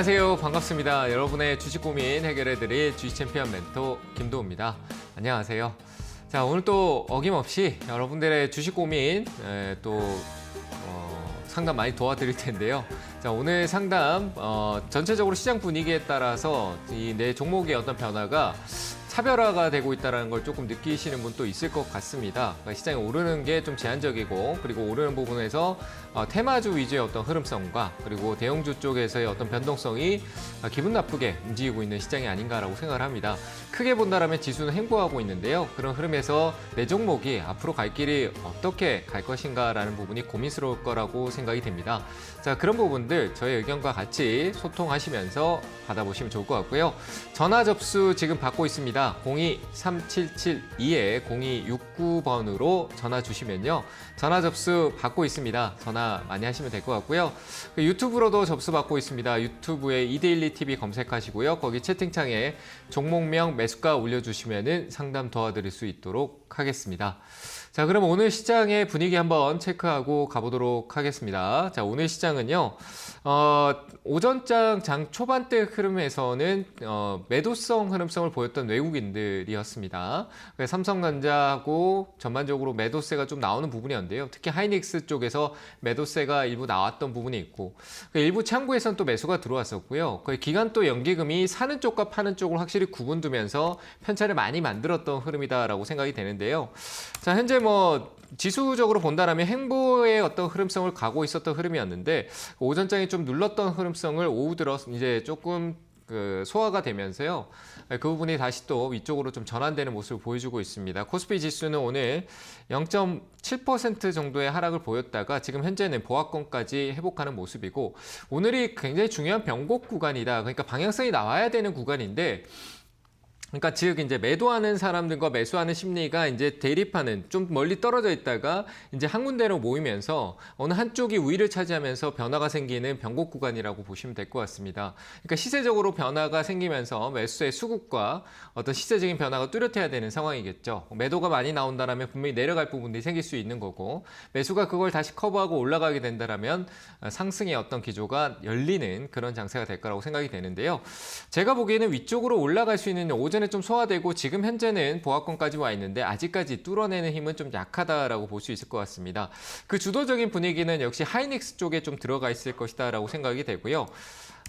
안녕하세요. 반갑습니다. 여러분의 주식 고민 해결해드릴 주식 챔피언 멘토 김도우입니다. 안녕하세요. 자, 오늘 또 어김없이 여러분들의 주식 고민 상담 많이 도와드릴 텐데요. 자, 오늘 상담 전체적으로 시장 분위기에 따라서 이 내 종목의 어떤 변화가 차별화가 되고 있다는 걸 조금 느끼시는 분도 있을 것 같습니다. 그러니까 시장이 오르는 게 좀 제한적이고, 그리고 오르는 부분에서 테마주 위주의 어떤 흐름성과 그리고 대형주 쪽에서의 어떤 변동성이 기분 나쁘게 움직이고 있는 시장이 아닌가라고 생각을 합니다. 크게 본다라면 지수는 횡보하고 있는데요. 그런 흐름에서 내 종목이 앞으로 갈 길이 어떻게 갈 것인가라는 부분이 고민스러울 거라고 생각이 됩니다. 자, 그런 부분들 저의 의견과 같이 소통하시면서 받아보시면 좋을 것 같고요. 전화 접수 지금 받고 있습니다. 02-3772에 0269번으로 전화 주시면요. 전화 접수 받고 있습니다. 전화 많이 하시면 될 것 같고요. 유튜브로도 접수 받고 있습니다. 유튜브에 이데일리 TV 검색하시고요. 거기 채팅창에 종목명 매수가 올려주시면 상담 도와드릴 수 있도록 하겠습니다. 자, 그럼 오늘 시장의 분위기 한번 체크하고 가보도록 하겠습니다. 자, 오늘 시장은요, 오전장 장 초반대 흐름에서는 매도성 흐름성을 보였던 외국인들이었습니다. 삼성전자하고 전반적으로 매도세가 좀 나오는 부분이었는데요. 특히 하이닉스 쪽에서 매도세가 일부 나왔던 부분이 있고, 일부 창구에서는 또 매수가 들어왔었고요. 기관 또 연기금이 사는 쪽과 파는 쪽을 확실히 구분두면서 편차를 많이 만들었던 흐름이다라고 생각이 되는데요. 자, 현재 지수적으로 본다라면 횡보의 어떤 흐름성을 가고 있었던 흐름이었는데, 오전장이 좀 눌렀던 흐름성을 오후 들어 이제 조금 소화가 되면서요. 그 부분이 다시 또 위쪽으로 좀 전환되는 모습을 보여주고 있습니다. 코스피 지수는 오늘 0.7% 정도의 하락을 보였다가 지금 현재는 보합권까지 회복하는 모습이고, 오늘이 굉장히 중요한 변곡 구간이다. 그러니까 방향성이 나와야 되는 구간인데, 그러니까 즉 이제 매도하는 사람들과 매수하는 심리가 이제 대립하는, 좀 멀리 떨어져 있다가 이제 한 군데로 모이면서 어느 한쪽이 우위를 차지하면서 변화가 생기는 변곡 구간이라고 보시면 될 것 같습니다. 그러니까 시세적으로 변화가 생기면서 매수의 수급과 어떤 시세적인 변화가 뚜렷해야 되는 상황이겠죠. 매도가 많이 나온다면 분명히 내려갈 부분들이 생길 수 있는 거고, 매수가 그걸 다시 커버하고 올라가게 된다면 상승의 어떤 기조가 열리는 그런 장세가 될 거라고 생각이 되는데요. 제가 보기에는 위쪽으로 올라갈 수 있는 오전에 좀 소화되고 지금 현재는 보합권까지 와 있는데 아직까지 뚫어내는 힘은 좀 약하다라고 볼 수 있을 것 같습니다. 그 주도적인 분위기는 역시 하이닉스 쪽에 좀 들어가 있을 것이다라고 생각이 되고요.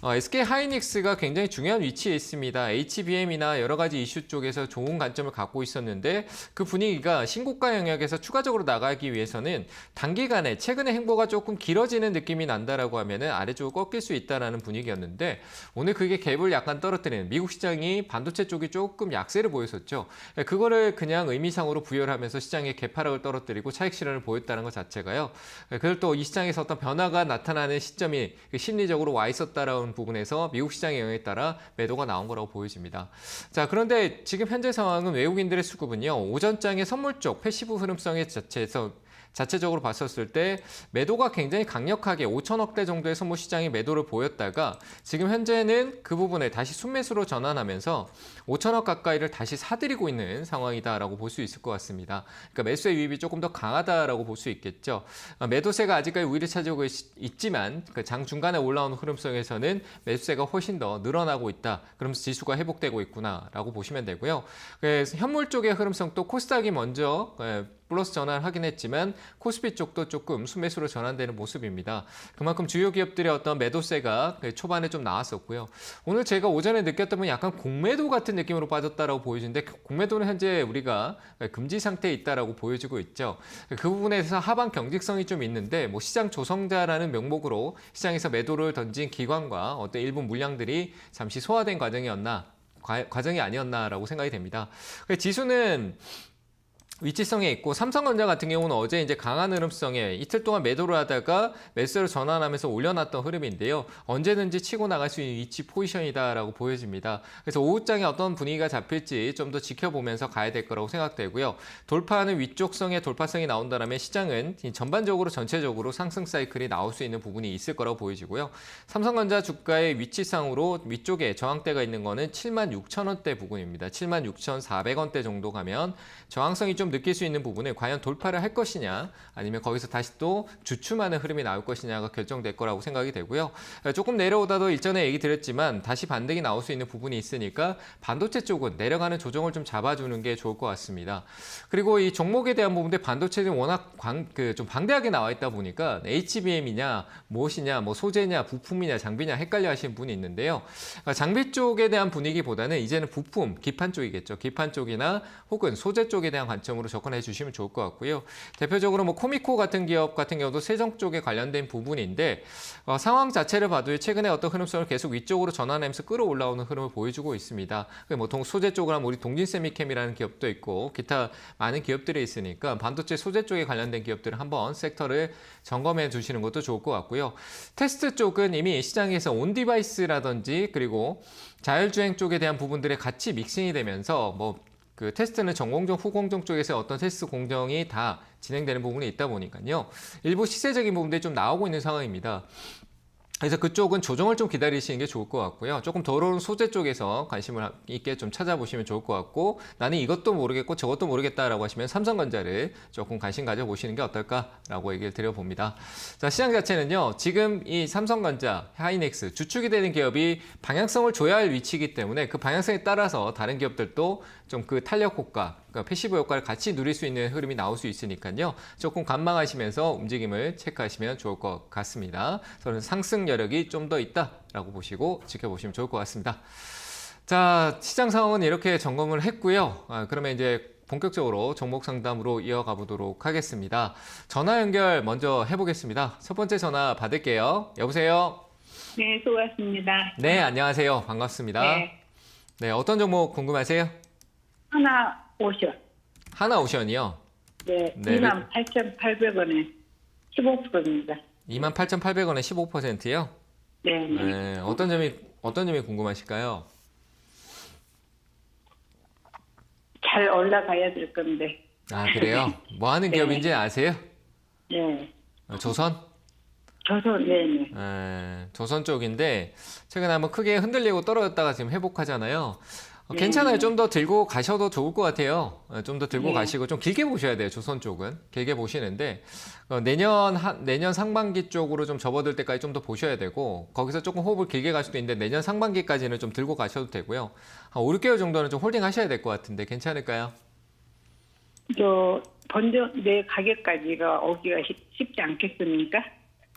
SK 하이닉스가 굉장히 중요한 위치에 있습니다. HBM이나 여러 가지 이슈 쪽에서 좋은 관점을 갖고 있었는데, 그 분위기가 신고가 영역에서 추가적으로 나가기 위해서는 단기간에 최근에 행보가 조금 길어지는 느낌이 난다라고 하면은 아래쪽으로 꺾일 수 있다라는 분위기였는데, 오늘 그게 갭을 약간 떨어뜨리는, 미국 시장이 반도체 쪽이 조금 약세를 보였었죠. 그거를 그냥 의미상으로 부여를 하면서 시장의 갭 하락을 떨어뜨리고 차익 실현을 보였다는 것 자체가요. 그걸 또 이 시장에서 어떤 변화가 나타나는 시점이 심리적으로 와 있었다라는 부분에서 미국 시장의 영향에 따라 매도가 나온 거라고 보여집니다. 자, 그런데 지금 현재 상황은 외국인들의 수급은요, 오전장의 선물 쪽 패시브 흐름성의 자체적으로 봤었을 때 매도가 굉장히 강력하게 5천억대 정도의 선물 시장이 매도를 보였다가 지금 현재는 그 부분에 다시 순매수로 전환하면서 5천억 가까이를 다시 사들이고 있는 상황이다라고 볼 수 있을 것 같습니다. 그러니까 매수의 유입이 조금 더 강하다라고 볼 수 있겠죠. 매도세가 아직까지 우위를 차지하고 있지만 장 중간에 올라오는 흐름성에서는 매수세가 훨씬 더 늘어나고 있다. 그러면서 지수가 회복되고 있구나라고 보시면 되고요. 현물 쪽의 흐름성도 코스닥이 먼저 플러스 전환을 하긴 했지만 코스피 쪽도 조금 순매수로 전환되는 모습입니다. 그만큼 주요 기업들의 어떤 매도세가 초반에 좀 나왔었고요. 오늘 제가 오전에 느꼈던 건 약간 공매도 같은 느낌으로 빠졌다라고 보여지는데, 공매도는 현재 우리가 금지 상태에 있다라고 보여지고 있죠. 그 부분에서 하방 경직성이 좀 있는데, 시장 조성자라는 명목으로 시장에서 매도를 던진 기관과 어떤 일부 물량들이 잠시 소화된 과정이 아니었나라고 생각이 됩니다. 지수는 위치성에 있고, 삼성전자 같은 경우는 어제 이제 강한 흐름성에 이틀 동안 매도를 하다가 매수로 전환하면서 올려놨던 흐름인데요. 언제든지 치고 나갈 수 있는 위치 포지션이다라고 보여집니다. 그래서 오후장에 어떤 분위기가 잡힐지 좀 더 지켜보면서 가야 될 거라고 생각되고요. 돌파하는 위쪽성의 돌파성이 나온다면 시장은 전반적으로 전체적으로 상승 사이클이 나올 수 있는 부분이 있을 거라고 보여지고요. 삼성전자 주가의 위치상으로 위쪽에 저항대가 있는 거는 76,000원대 부근입니다. 76,400원대 정도 가면 저항성이 좀 좀 느낄 수 있는 부분은 과연 돌파를 할 것이냐 아니면 거기서 다시 또 주춤하는 흐름이 나올 것이냐가 결정될 거라고 생각이 되고요. 조금 내려오다도 일전에 얘기 드렸지만 다시 반등이 나올 수 있는 부분이 있으니까 반도체 쪽은 내려가는 조정을 좀 잡아주는 게 좋을 것 같습니다. 그리고 이 종목에 대한 부분들 반도체는 워낙 좀 방대하게 나와 있다 보니까 HBM이냐 무엇이냐 뭐 소재냐 부품이냐 장비냐 헷갈려 하시는 분이 있는데요. 장비 쪽에 대한 분위기보다는 이제는 부품, 기판 쪽이겠죠. 기판 쪽이나 혹은 소재 쪽에 대한 관점으로 접근해 주시면 좋을 것 같고요. 대표적으로 뭐 코미코 같은 기업 같은 경우도 세정 쪽에 관련된 부분인데 상황 자체를 봐도 최근에 어떤 흐름성을 계속 위쪽으로 전환하면서 끌어올라오는 흐름을 보여주고 있습니다. 뭐 소재 쪽으로 하면 우리 동진세미캠이라는 기업도 있고 기타 많은 기업들이 있으니까 반도체 소재 쪽에 관련된 기업들을 한번 섹터를 점검해 주시는 것도 좋을 것 같고요. 테스트 쪽은 이미 시장에서 온디바이스라든지 그리고 자율주행 쪽에 대한 부분들에 같이 믹싱이 되면서 그 테스트는 전공정, 후공정 쪽에서 어떤 테스트 공정이 다 진행되는 부분이 있다 보니까요. 일부 시세적인 부분들이 좀 나오고 있는 상황입니다. 그래서 그쪽은 조정을 좀 기다리시는 게 좋을 것 같고요. 조금 더 어려운 소재 쪽에서 관심을 있게 좀 찾아보시면 좋을 것 같고 나는 이것도 모르겠고 저것도 모르겠다라고 하시면 삼성전자를 조금 관심 가져보시는 게 어떨까라고 얘기를 드려봅니다. 자, 시장 자체는요. 지금 이 삼성전자, 하이닉스 주축이 되는 기업이 방향성을 줘야 할 위치이기 때문에 그 방향성에 따라서 다른 기업들도 좀 그 탄력 효과, 그러니까 패시브 효과를 같이 누릴 수 있는 흐름이 나올 수 있으니까요. 조금 관망하시면서 움직임을 체크하시면 좋을 것 같습니다. 저는 상승 여력이 좀 더 있다라고 보시고 지켜보시면 좋을 것 같습니다. 자, 시장 상황은 이렇게 점검을 했고요. 그러면 이제 본격적으로 종목 상담으로 이어가 보도록 하겠습니다. 전화 연결 먼저 해보겠습니다. 첫 번째 전화 받을게요. 여보세요? 네, 수고하셨습니다. 네, 안녕하세요. 반갑습니다. 네, 네, 어떤 종목 궁금하세요? 하나 오션. 하나오션이요. 네, 네, 28,800원에 15%입니다. 28,800원에 15%요? 네, 네. 네, 어떤 점이 궁금하실까요? 잘 올라가야 될 건데. 아, 그래요? 뭐 하는 네. 기업인지 아세요? 네, 조선? 네, 네. 조선 쪽인데 최근에 한번 크게 흔들리고 떨어졌다가 지금 회복하잖아요. 네. 괜찮아요. 좀 더 들고 가셔도 좋을 것 같아요. 좀 더 들고 네. 가시고 좀 길게 보셔야 돼요. 조선 쪽은 길게 보시는데 내년 상반기 쪽으로 좀 접어들 때까지 좀 더 보셔야 되고 거기서 조금 호흡을 길게 갈 수도 있는데 내년 상반기까지는 좀 들고 가셔도 되고요. 한 5, 6개월 정도는 좀 홀딩 하셔야 될 것 같은데 괜찮을까요? 내 가격까지가 오기가 쉽지 않겠습니까?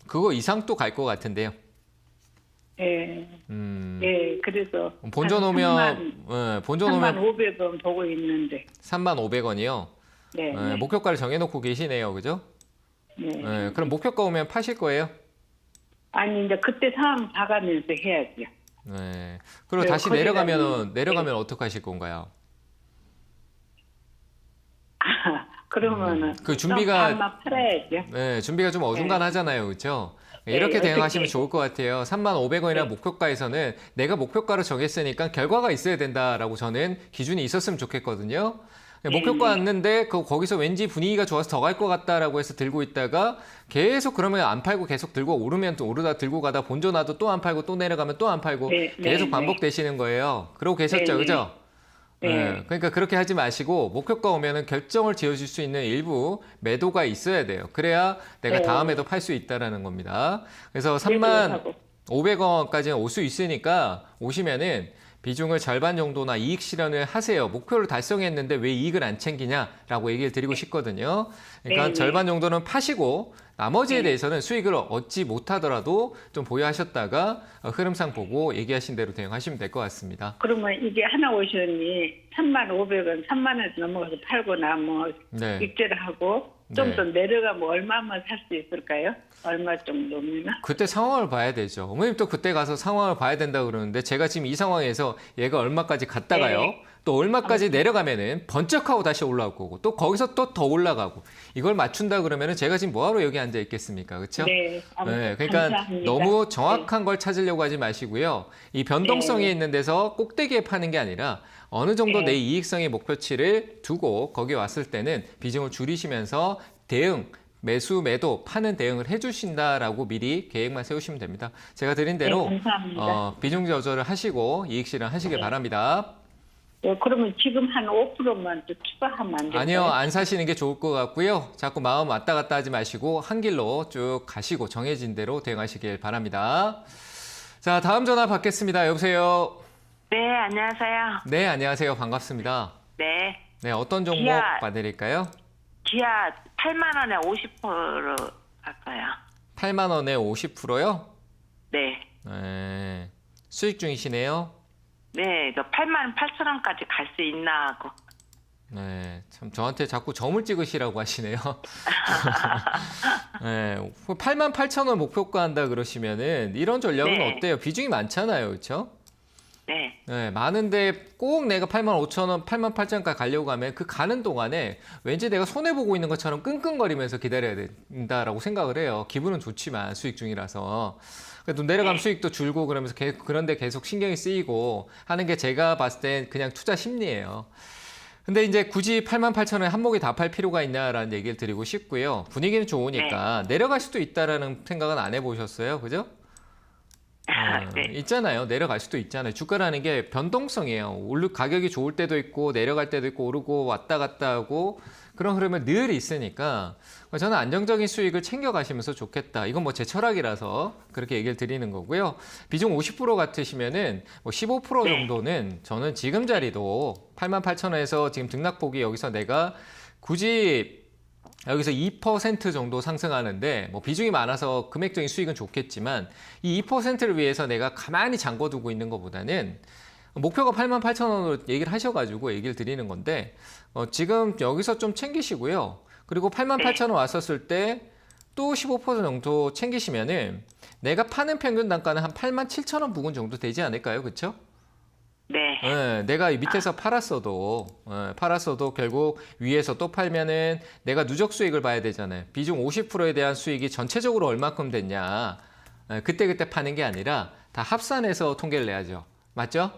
그거 이상 또 갈 것 같은데요. 네, 네. 그래서 본전 오면 본전 3만 오면 500원 보고 있는데. 3,500원이요. 네, 네. 목표가를 정해놓고 계시네요, 그죠? 네. 그럼 목표가 오면 파실 거예요? 아니 이제 그때 상황 봐가면서 해야죠. 네. 그리고 네, 다시 거기다가 내려가면 어떻게 하실 건가요? 그러면은 그 준비가- 반만 팔아야죠. 네, 준비가 좀 어중간하잖아요, 그렇죠? 이렇게 어떻게- 대응하시면 좋을 것 같아요. 35,000원이나 목표가에서는 내가 목표가를 정했으니까 결과가 있어야 된다라고 저는 기준이 있었으면 좋겠거든요. 목표가 왔는데 거기서 왠지 분위기가 좋아서 더 갈 것 같다라고 해서 들고 있다가 계속 그러면 안 팔고 계속 들고 오르면 또 오르다 들고 가다 본전 와도 또 안 팔고 또 내려가면 또 안 팔고 네, 계속 네, 반복되시는 거예요. 그러고 계셨죠, 네, 그죠? 네. 그러니까 그렇게 하지 마시고 목표가 오면은 결정을 지어줄 수 있는 일부 매도가 있어야 돼요. 그래야 내가 네. 다음에도 팔 수 있다라는 겁니다. 그래서 매도하고. 3,500원까지는 올 수 있으니까 오시면은 비중을 절반 정도나 이익 실현을 하세요. 목표를 달성했는데 왜 이익을 안 챙기냐라고 얘기를 드리고 싶거든요. 그러니까 네, 네. 절반 정도는 파시고 나머지에 네. 대해서는 수익을 얻지 못하더라도 좀 보유하셨다가 흐름상 보고 얘기하신 대로 대응하시면 될 것 같습니다. 그러면 이게 하나 오션이 3,500원, 3만 원 넘어가서 팔거나 뭐 네. 익제를 하고 좀 네. 더 내려가면 얼마만 살 수 있을까요? 얼마 정도면? 그때 상황을 봐야 되죠. 어머님 또 그때 가서 상황을 봐야 된다 그러는데 제가 지금 이 상황에서 얘가 얼마까지 갔다가요. 네. 또 얼마까지 내려가면은 번쩍하고 다시 올라올 거고 또 거기서 또 더 올라가고 이걸 맞춘다 그러면은 제가 지금 뭐하러 여기 앉아 있겠습니까? 그렇죠? 네. 아무튼 그러니까 감사합니다. 너무 정확한 걸 찾으려고 하지 마시고요. 이 변동성이 네. 있는 데서 꼭대기에 파는 게 아니라 어느 정도 네. 내 이익성의 목표치를 두고 거기 왔을 때는 비중을 줄이시면서 대응 매수, 매도, 파는 대응을 해주신다라고 미리 계획만 세우시면 됩니다. 제가 드린 대로 네, 감사합니다. 비중 조절을 하시고 이익 실현 하시길 바랍니다. 그러면 지금 한 5%만 더 추가하면 안 될까요? 아니요, 안 사시는 게 좋을 것 같고요. 자꾸 마음 왔다 갔다 하지 마시고 한 길로 쭉 가시고 정해진 대로 대응하시길 바랍니다. 자, 다음 전화 받겠습니다. 여보세요. 네, 안녕하세요. 네, 안녕하세요. 반갑습니다. 네, 네, 어떤 종목 기아. 봐드릴까요? 기아 8만 원에 50% 할까요? 8만 원에 50%요? 네, 네, 수익 중이시네요. 네, 저 8만 8천 원까지 갈 수 있나 하고. 네, 참 저한테 자꾸 점을 찍으시라고 하시네요. 네, 8만 8천 원 목표가 한다 그러시면은 이런 전략은 네. 어때요? 비중이 많잖아요, 그렇죠? 네, 네, 많은데 꼭 내가 8만 5천 원, 8만 8천 원까지 가려고 하면 그 가는 동안에 왠지 내가 손해 보고 있는 것처럼 끙끙거리면서 기다려야 된다라고 생각을 해요. 기분은 좋지만 수익 중이라서. 그래도 내려가면 수익도 줄고 그러면서 그런데 계속 신경이 쓰이고 하는 게 제가 봤을 땐 그냥 투자 심리예요. 근데 이제 굳이 8만 8천 원에 한몫에 다 팔 필요가 있냐라는 얘기를 드리고 싶고요. 분위기는 좋으니까 내려갈 수도 있다라는 생각은 안 해보셨어요, 그죠? 네, 있잖아요. 내려갈 수도 있잖아요. 주가라는 게 변동성이에요. 가격이 좋을 때도 있고 내려갈 때도 있고 오르고 왔다 갔다 하고 그런 흐름은 늘 있으니까 저는 안정적인 수익을 챙겨가시면서 좋겠다. 이건 뭐 제 철학이라서 그렇게 얘기를 드리는 거고요. 비중 50% 같으시면은 뭐 15% 정도는 저는 지금 자리도 8만 8천 원에서 지금 등락폭이 여기서 내가 굳이 여기서 2% 정도 상승하는데 뭐 비중이 많아서 금액적인 수익은 좋겠지만 이 2%를 위해서 내가 가만히 잠궈두고 있는 것보다는 목표가 8만 8천 원으로 얘기를 하셔가지고 얘기를 드리는 건데 지금 여기서 좀 챙기시고요. 그리고 8만 8천 원 왔었을 때 또 15% 정도 챙기시면은 내가 파는 평균 단가는 한 8만 7천 원 부근 정도 되지 않을까요? 그렇죠? 네, 네, 내가 이 밑에서 팔았어도 결국 위에서 또 팔면은 내가 누적 수익을 봐야 되잖아요. 비중 50%에 대한 수익이 전체적으로 얼마큼 됐냐. 그때 파는 게 아니라 다 합산해서 통계를 내야죠. 맞죠?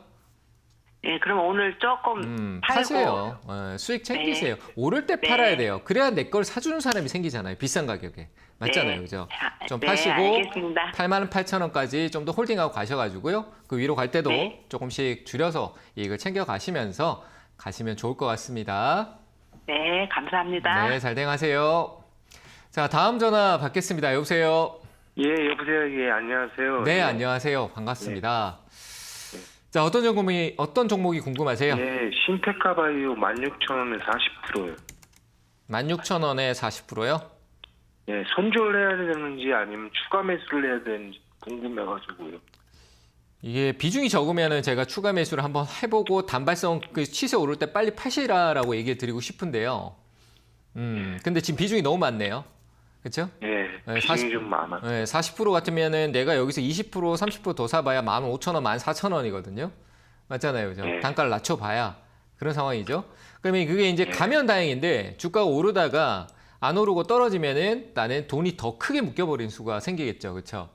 네, 그럼 오늘 조금 팔고. 파세요. 수익 챙기세요. 오를 때 팔아야 돼요. 그래야 내 걸 사주는 사람이 생기잖아요. 비싼 가격에. 맞잖아요. 그죠? 좀 네, 파시고 알겠습니다. 8만 8천 원까지 좀 더 홀딩하고 가셔가지고요. 그 위로 갈 때도 네. 조금씩 줄여서 이익을 챙겨 가시면서 가시면 좋을 것 같습니다. 네, 감사합니다. 네, 잘 대응하세요. 자, 다음 전화 받겠습니다. 여보세요. 예, 여보세요. 예, 안녕하세요. 네, 예. 안녕하세요. 반갑습니다. 자, 어떤 종목이 궁금하세요? 예, 신테카바이오 16,000원에 40%요. 16,000원에 40%요? 예, 손절을 해야 되는지 아니면 추가 매수를 해야 되는지 궁금해가지고요. 이게 비중이 적으면은 제가 추가 매수를 한번 해보고 단발성 그 시세 오를 때 빨리 파시라라고 얘기를 드리고 싶은데요. 근데 지금 비중이 너무 많네요. 그렇죠? 예, 네, 비중이 40 좀 많아. 네, 40% 같으면은 내가 여기서 20%, 30%더 사봐야 15,000원, 14,000원이거든요. 맞잖아요, 그죠? 네. 단가를 낮춰봐야 그런 상황이죠. 그러면 그게 이제 네. 가면 다행인데 주가가 오르다가 안 오르고 떨어지면은 나는 돈이 더 크게 묶여버린 수가 생기겠죠, 그렇죠?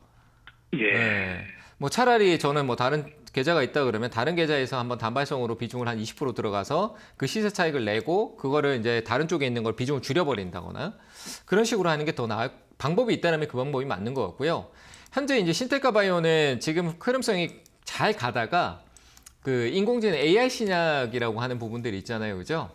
예, 네. 뭐 차라리 저는 뭐 다른 계좌가 있다 그러면 다른 계좌에서 한번 단발성으로 비중을 한 20% 들어가서 그 시세 차익을 내고 그거를 이제 다른 쪽에 있는 걸 비중을 줄여버린다거나 그런 식으로 하는 게 더 나을 방법이 있다면 그 방법이 맞는 것 같고요. 현재 이제 신테카 바이오는 지금 흐름성이 잘 가다가 그 인공지능 AI 신약이라고 하는 부분들이 있잖아요, 그죠?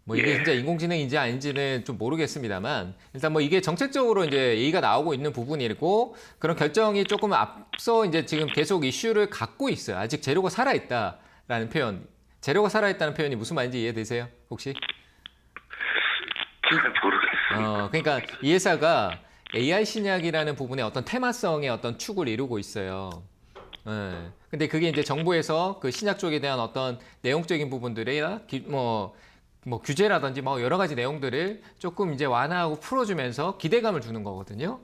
뭐 이게 예. 진짜 인공지능인지 아닌지는 좀 모르겠습니다만 일단 뭐 이게 정책적으로 이제 얘기가 나오고 있는 부분이고 그런 결정이 조금 앞서 이제 지금 계속 이슈를 갖고 있어요. 아직 재료가 살아있다라는 표현. 재료가 살아있다는 표현이 무슨 말인지 이해되세요? 혹시? 잘 모르겠어요. 그러니까 이 회사가 AI 신약이라는 부분에 어떤 테마성의 어떤 축을 이루고 있어요. 근데 그게 이제 정부에서 그 신약 쪽에 대한 어떤 내용적인 부분들이나 뭐 규제라든지 뭐 여러 가지 내용들을 조금 이제 완화하고 풀어주면서 기대감을 주는 거거든요.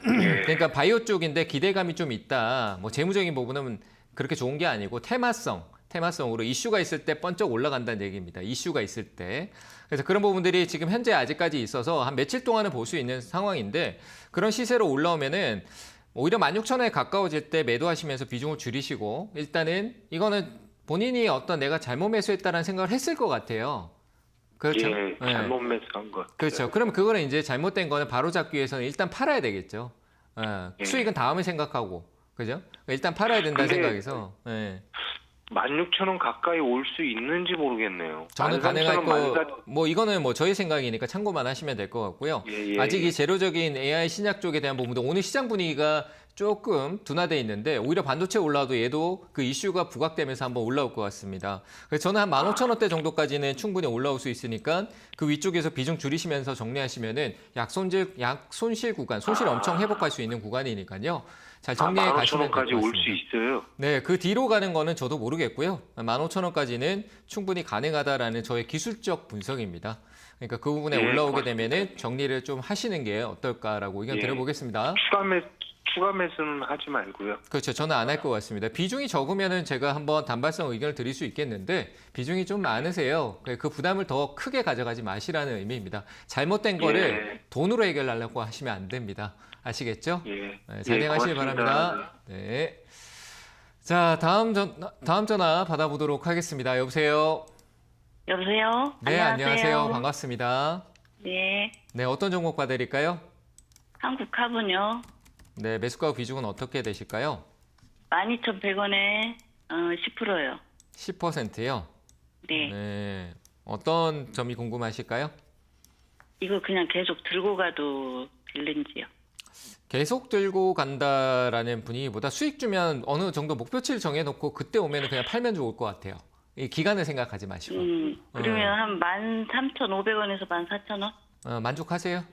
그러니까 바이오 쪽인데 기대감이 좀 있다. 뭐 재무적인 부분은 그렇게 좋은 게 아니고 테마성으로 이슈가 있을 때 번쩍 올라간다는 얘기입니다. 이슈가 있을 때. 그래서 그런 부분들이 지금 현재 아직까지 있어서 한 며칠 동안은 볼 수 있는 상황인데 그런 시세로 올라오면은 오히려 16,000원에 가까워질 때 매도하시면서 비중을 줄이시고 일단은 이거는 본인이 어떤 내가 잘못 매수했다라는 생각을 했을 것 같아요. 그렇죠. 예, 잘못 매수한 것 같아요. 그렇죠. 그럼 그거는 이제 잘못된 거는 바로 잡기 위해서는 일단 팔아야 되겠죠. 예. 수익은 다음에 생각하고, 그죠? 일단 팔아야 된다는 근데- 생각에서. 예. 16,000원 가까이 올 수 있는지 모르겠네요. 저는 13,000원, 가능할 거, 14,000원. 뭐 이거는 뭐 저희 생각이니까 참고만 하시면 될 것 같고요. 예, 아직 예. 이 재료적인 AI 신약 쪽에 대한 부분도 오늘 시장 분위기가 조금 둔화돼 있는데 오히려 반도체 올라와도 얘도 그 이슈가 부각되면서 한번 올라올 것 같습니다. 그래서 저는 한 15,000원대 정도까지는 충분히 올라올 수 있으니까 그 위쪽에서 비중 줄이시면서 정리하시면은 약손실 구간, 손실 엄청 회복할 수 있는 구간이니까요. 잘 정리해 가시면 될 것 15,000원까지 올 수 같습니다. 있어요. 네, 그 뒤로 가는 거는 저도 모르겠고요. 15,000원까지는 충분히 가능하다라는 저의 기술적 분석입니다. 그러니까 그 부분에 예, 올라오게 고맙습니다. 되면은 정리를 좀 하시는 게 어떨까라고 의견 예. 드려보겠습니다. 추가 매수는 하지 말고요. 그렇죠. 저는 안 할 것 같습니다. 비중이 적으면은 제가 한번 단발성 의견을 드릴 수 있겠는데 비중이 좀 많으세요. 그 부담을 더 크게 가져가지 마시라는 의미입니다. 잘못된 거를 돈으로 해결하려고 하시면 안 됩니다. 아시겠죠? 예. 네, 잘 행하시기 고맙습니다. 바랍니다. 네. 자, 다음 전화 받아보도록 하겠습니다. 여보세요? 여보세요? 네, 안녕하세요. 반갑습니다. 네. 네, 어떤 종목 봐드릴까요? 한국화분요. 네, 매수가 비중은 어떻게 되실까요? 12,100원에 10%요. 10%요? 네. 네. 어떤 점이 궁금하실까요? 이거 그냥 계속 들고 가도 될는지요? 계속 들고 간다라는 분위기보다 수익 주면 어느 정도 목표치를 정해놓고 그때 오면 그냥 팔면 좋을 것 같아요. 이 기간을 생각하지 마시고. 그러면 한 13,500원에서 14,000원? 만족하세요?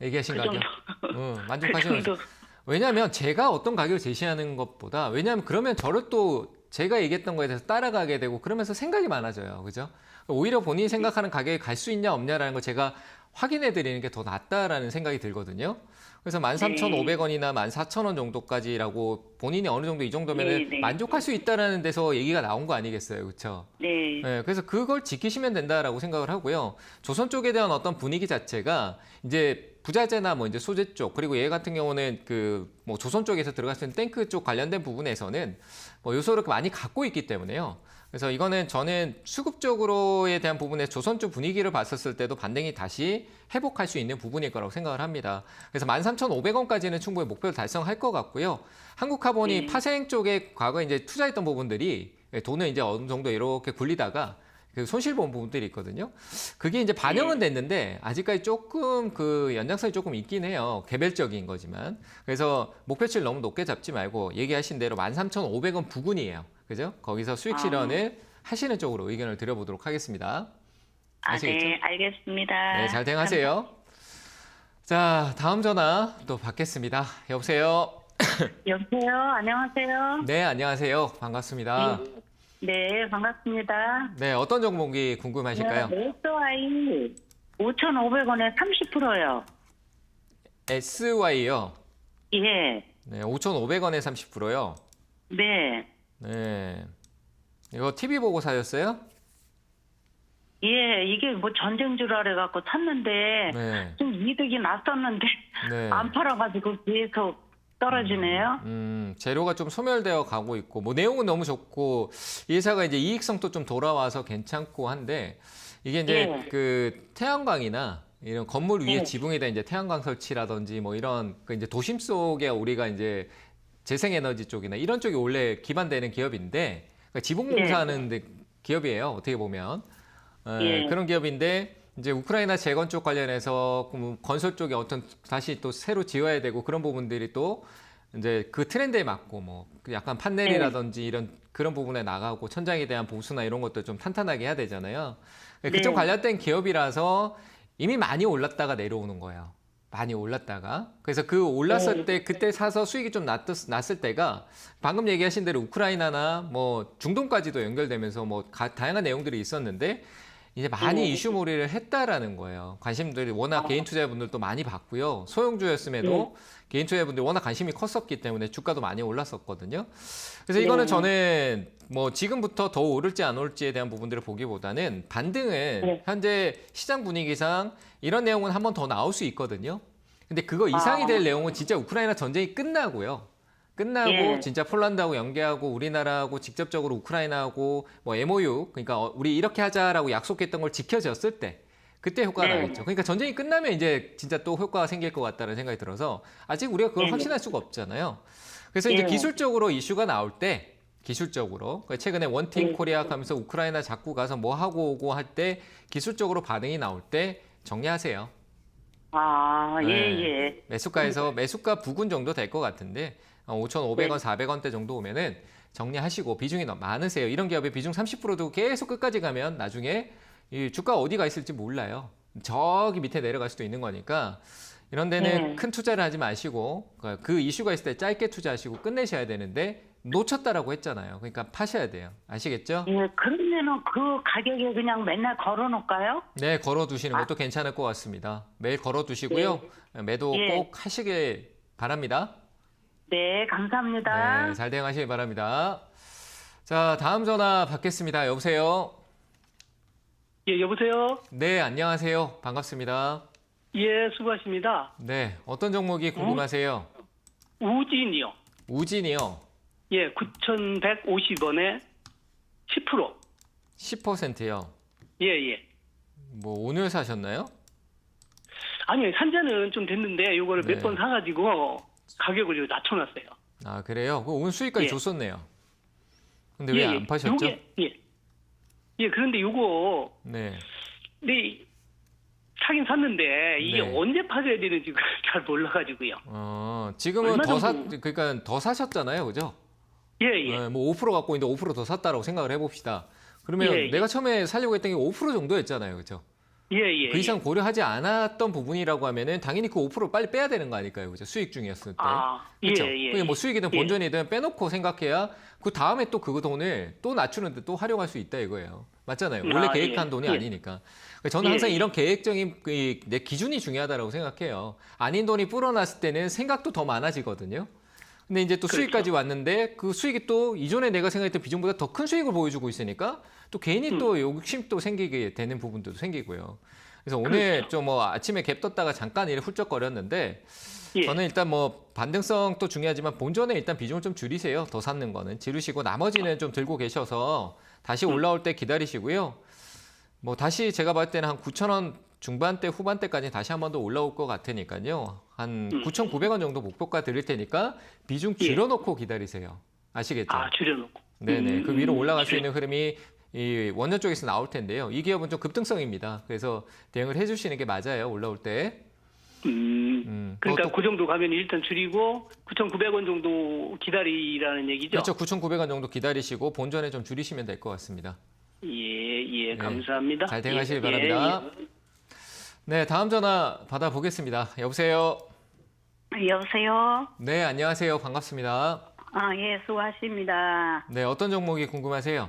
얘기하신 그 가격? 정도. 그 만족하시면. 정도. 왜냐하면 제가 어떤 가격을 제시하는 것보다 왜냐하면 그러면 저를 또 제가 얘기했던 거에 대해서 따라가게 되고 그러면서 생각이 많아져요. 그죠? 오히려 본인이 생각하는 가격에 갈 수 있냐 없냐라는 걸 제가 확인해 드리는 게 더 낫다라는 생각이 들거든요. 그래서 13,500원이나 14,000원 정도까지라고 본인이 어느 정도 이 정도면은 네. 만족할 수 있다라는 데서 얘기가 나온 거 아니겠어요. 그렇죠? 네. 네, 그래서 그걸 지키시면 된다라고 생각을 하고요. 조선 쪽에 대한 어떤 분위기 자체가 이제 부자재나 뭐 이제 소재 쪽 그리고 얘 같은 경우는 그 뭐 조선 쪽에서 들어갔을 때 탱크 쪽 관련된 부분에서는 뭐 요소를 많이 갖고 있기 때문에요. 그래서 이거는 저는 수급적으로에 대한 부분에 조선 쪽 분위기를 봤었을 때도 반등이 다시 회복할 수 있는 부분일 거라고 생각을 합니다. 그래서 13,500원까지는 충분히 목표를 달성할 것 같고요. 한국카본이 파생 쪽에 과거에 이제 투자했던 부분들이 돈을 이제 어느 정도 이렇게 굴리다가 그 손실 본 부분들이 있거든요. 그게 이제 반영은 됐는데 아직까지 조금 그 연장선이 조금 있긴 해요. 개별적인 거지만. 그래서 목표치를 너무 높게 잡지 말고 얘기하신 대로 13,500원 부근이에요. 그죠? 거기서 수익 실현을 하시는 쪽으로 의견을 드려보도록 하겠습니다. 아시겠죠? 네, 알겠습니다. 네, 잘 대응하세요. 자, 다음 전화 또 받겠습니다. 여보세요? 여보세요? 안녕하세요? 네, 안녕하세요. 반갑습니다. 네, 반갑습니다. 네, 어떤 종목이 궁금하실까요? SY 5,500원에 30%요. SY요. 예. 네, 5,500원에 30%요. 네. 네. 이거 TV 보고 사셨어요? 예, 이게 뭐 전쟁 줄 알아갖고 샀는데 네. 좀 이득이 났었는데 네. 안 팔아가지고 계속 떨어지네요. 재료가 좀 소멸되어 가고 있고, 뭐 내용은 너무 좋고, 이 회사가 이제 이익성도 좀 돌아와서 괜찮고 한데, 이게 이제 예. 그 태양광이나 이런 건물 위에 예. 지붕에 대한 이제 태양광 설치라든지 뭐 이런 그 이제 도심 속에 우리가 이제 재생에너지 쪽이나 이런 쪽이 원래 기반되는 기업인데, 그러니까 지붕공사하는 데 기업이에요. 어떻게 보면. 예. 그런 기업인데, 이제 우크라이나 재건 쪽 관련해서 건설 쪽에 어떤 다시 또 새로 지어야 되고 그런 부분들이 또 이제 그 트렌드에 맞고 뭐 약간 판넬이라든지 이런 그런 부분에 나가고 천장에 대한 보수나 이런 것도 좀 탄탄하게 해야 되잖아요. 그쪽 네. 관련된 기업이라서 이미 많이 올랐다가 내려오는 거예요. 많이 올랐다가. 그래서 그 올랐을 때 그때 사서 수익이 좀 났을 때가 방금 얘기하신 대로 우크라이나나 뭐 중동까지도 연결되면서 뭐 다양한 내용들이 있었는데 이제 많이 이슈몰이를 했다라는 거예요. 관심들이 워낙 개인 투자자분들도 많이 봤고요. 소형주였음에도 개인 투자자분들이 워낙 관심이 컸었기 때문에 주가도 많이 올랐었거든요. 그래서 이거는 저는 뭐 지금부터 더 오를지 안 오를지에 대한 부분들을 보기보다는 반등은 현재 시장 분위기상 이런 내용은 한 번 더 나올 수 있거든요. 근데 그거 이상이 될 내용은 진짜 우크라이나 전쟁이 끝나고 진짜 폴란드하고 연계하고 우리나라하고 직접적으로 우크라이나하고 뭐 MOU 그러니까 우리 이렇게 하자라고 약속했던 걸 지켜졌을 때 그때 효과가 나겠죠. 그러니까 전쟁이 끝나면 이제 진짜 또 효과가 생길 것 같다는 생각이 들어서 아직 우리가 그걸 확신할 수가 없잖아요. 그래서 이제 기술적으로 이슈가 나올 때 기술적으로. 그러니까 최근에 원팀 코리아 하면서 우크라이나 자꾸 가서 뭐 하고 오고 할 때 기술적으로 반응이 나올 때 정리하세요. 아, 예, 네. 예. 매수가 부근 정도 될 것 같은데 5,500원, 400원대 정도 오면은 정리하시고 비중이 너무 많으세요. 이런 기업의 비중 30%도 계속 끝까지 가면 나중에 이 주가 어디가 있을지 몰라요. 저기 밑에 내려갈 수도 있는 거니까 이런 데는 큰 투자를 하지 마시고 그 이슈가 있을 때 짧게 투자하시고 끝내셔야 되는데 놓쳤다라고 했잖아요. 그러니까 파셔야 돼요. 아시겠죠? 예, 그러면은 그 가격에 그냥 맨날 걸어 놓을까요? 네, 걸어두시는 것도 괜찮을 것 같습니다. 매일 걸어두시고요. 매도 예. 꼭 하시길 바랍니다. 네, 감사합니다. 네, 잘 대응하시길 바랍니다. 자, 다음 전화 받겠습니다. 여보세요? 예, 여보세요? 네, 안녕하세요. 반갑습니다. 예, 수고하십니다. 네, 어떤 종목이 궁금하세요? 우진이요. 우진이요. 예, 9,150원에 10%. 10%요. 예, 예. 뭐 오늘 사셨나요? 아니요, 산지는 좀 됐는데, 요거를 네. 몇 번 사가지고 가격을 좀 낮춰놨어요. 아, 그래요? 그 오늘 수익까지 예. 줬었네요. 근데 왜 안 파셨죠? 예, 그런데 요거, 네. 네, 사긴 샀는데, 이게 네. 언제 파셔야 되는지 잘 몰라가지고요. 지금은 얼마 더 정도? 그러니까 더 사셨잖아요. 그죠? 예, 예. 네, 뭐 5% 갖고 있는데 5% 더 샀다라고 생각을 해봅시다. 그러면 예, 예. 내가 처음에 살려고 했던 게 5% 정도였잖아요. 그죠? 예, 예. 그 이상 고려하지 않았던 부분이라고 하면은 당연히 그 5% 빨리 빼야 되는 거 아닐까요? 그죠? 수익 중이었을 때. 아, 그렇죠? 예, 예. 그게 뭐 수익이든 예. 본전이든 빼놓고 생각해야 그 다음에 또 그 돈을 또 낮추는데 또 활용할 수 있다 이거예요. 맞잖아요. 원래 아, 계획한 예. 돈이 예. 아니니까. 그러니까 저는 예, 항상 예. 이런 계획적인 내 기준이 중요하다고 생각해요. 아닌 돈이 불어났을 때는 생각도 더 많아지거든요. 근데 이제 또 그렇죠. 수익까지 왔는데 그 수익이 또 이전에 내가 생각했던 비중보다 더 큰 수익을 보여주고 있으니까 또 괜히 또 욕심도 생기게 되는 부분도 생기고요. 그래서 오늘 그렇죠. 좀 뭐 아침에 갭 떴다가 잠깐 이렇게 훌쩍거렸는데 예. 저는 일단 뭐 반등성도 중요하지만 본전에 일단 비중을 좀 줄이세요. 더 샀는 거는 지르시고 나머지는 좀 들고 계셔서 다시 올라올 때 기다리시고요. 뭐 다시 제가 봤을 때는 한 9,000원 중반대 후반대까지 다시 한 번 더 올라올 것 같으니까요. 한 9,900원 정도 목표가 드릴 테니까 비중 줄여놓고 기다리세요. 아시겠죠? 아, 줄여놓고. 네네. 그 위로 올라갈 수 있는 흐름이 이 원전 쪽에서 나올 텐데요. 이 기업은 좀 급등성입니다. 그래서 대응을 해주시는 게 맞아요. 올라올 때. 그러니까 또- 그 정도 가면 일단 줄이고 9,900원 정도 기다리라는 얘기죠? 그렇죠. 9,900원 정도 기다리시고 본전에 좀 줄이시면 될 것 같습니다. 예, 네. 감사합니다. 잘 대응하시길 예, 바랍니다. 예. 네, 다음 전화 받아보겠습니다. 여보세요. 여보세요? 네, 안녕하세요. 반갑습니다. 아, 예, 수고하십니다. 네, 어떤 종목이 궁금하세요?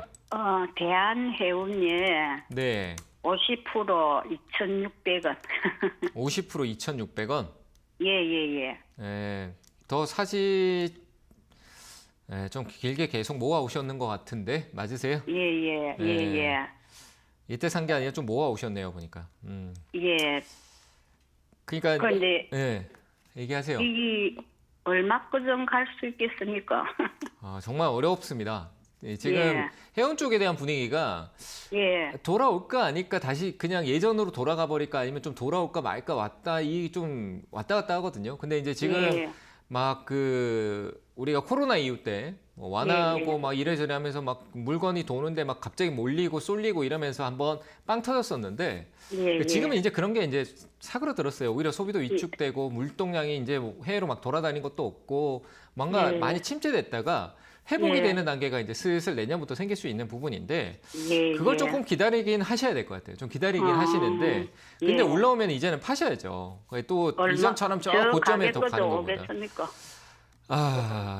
대한해운예 네, 50% 2,600원. 50% 2,600원. 예. 더 좀 길게 계속 모아 오셨는 것 같은데 맞으세요? 예. 이때 산 게 아니라 좀 모아 오셨네요 보니까. 예. 그러니까 그런데 네, 얘기하세요. 이 얼마까지 갈 수 있겠습니까? 정말 어렵습니다. 지금 예. 해운 쪽에 대한 분위기가 예. 돌아올까 아닐까 다시 그냥 예전으로 돌아가 버릴까 아니면 좀 돌아올까 말까 좀 왔다 갔다 하거든요. 근데 이제 지금 예. 막 우리가 코로나 이후 때 뭐 완화하고 예. 막 이래저래 하면서 막 물건이 도는데 막 갑자기 몰리고 쏠리고 이러면서 한번 빵 터졌었는데 예. 지금은 이제 그런 게 이제 사그러들었어요. 오히려 소비도 위축되고 물동량이 이제 뭐 해외로 막 돌아다니는 것도 없고 뭔가 예. 많이 침체됐다가 회복이 예. 되는 단계가 이제 슬슬 내년부터 생길 수 있는 부분인데 예. 그걸 조금 기다리긴 하셔야 될 것 같아요. 좀 기다리긴 하시는데 근데 예. 올라오면 이제는 파셔야죠. 또 이전처럼 저 고점에 더 가는 겁니다. 오겠습니까?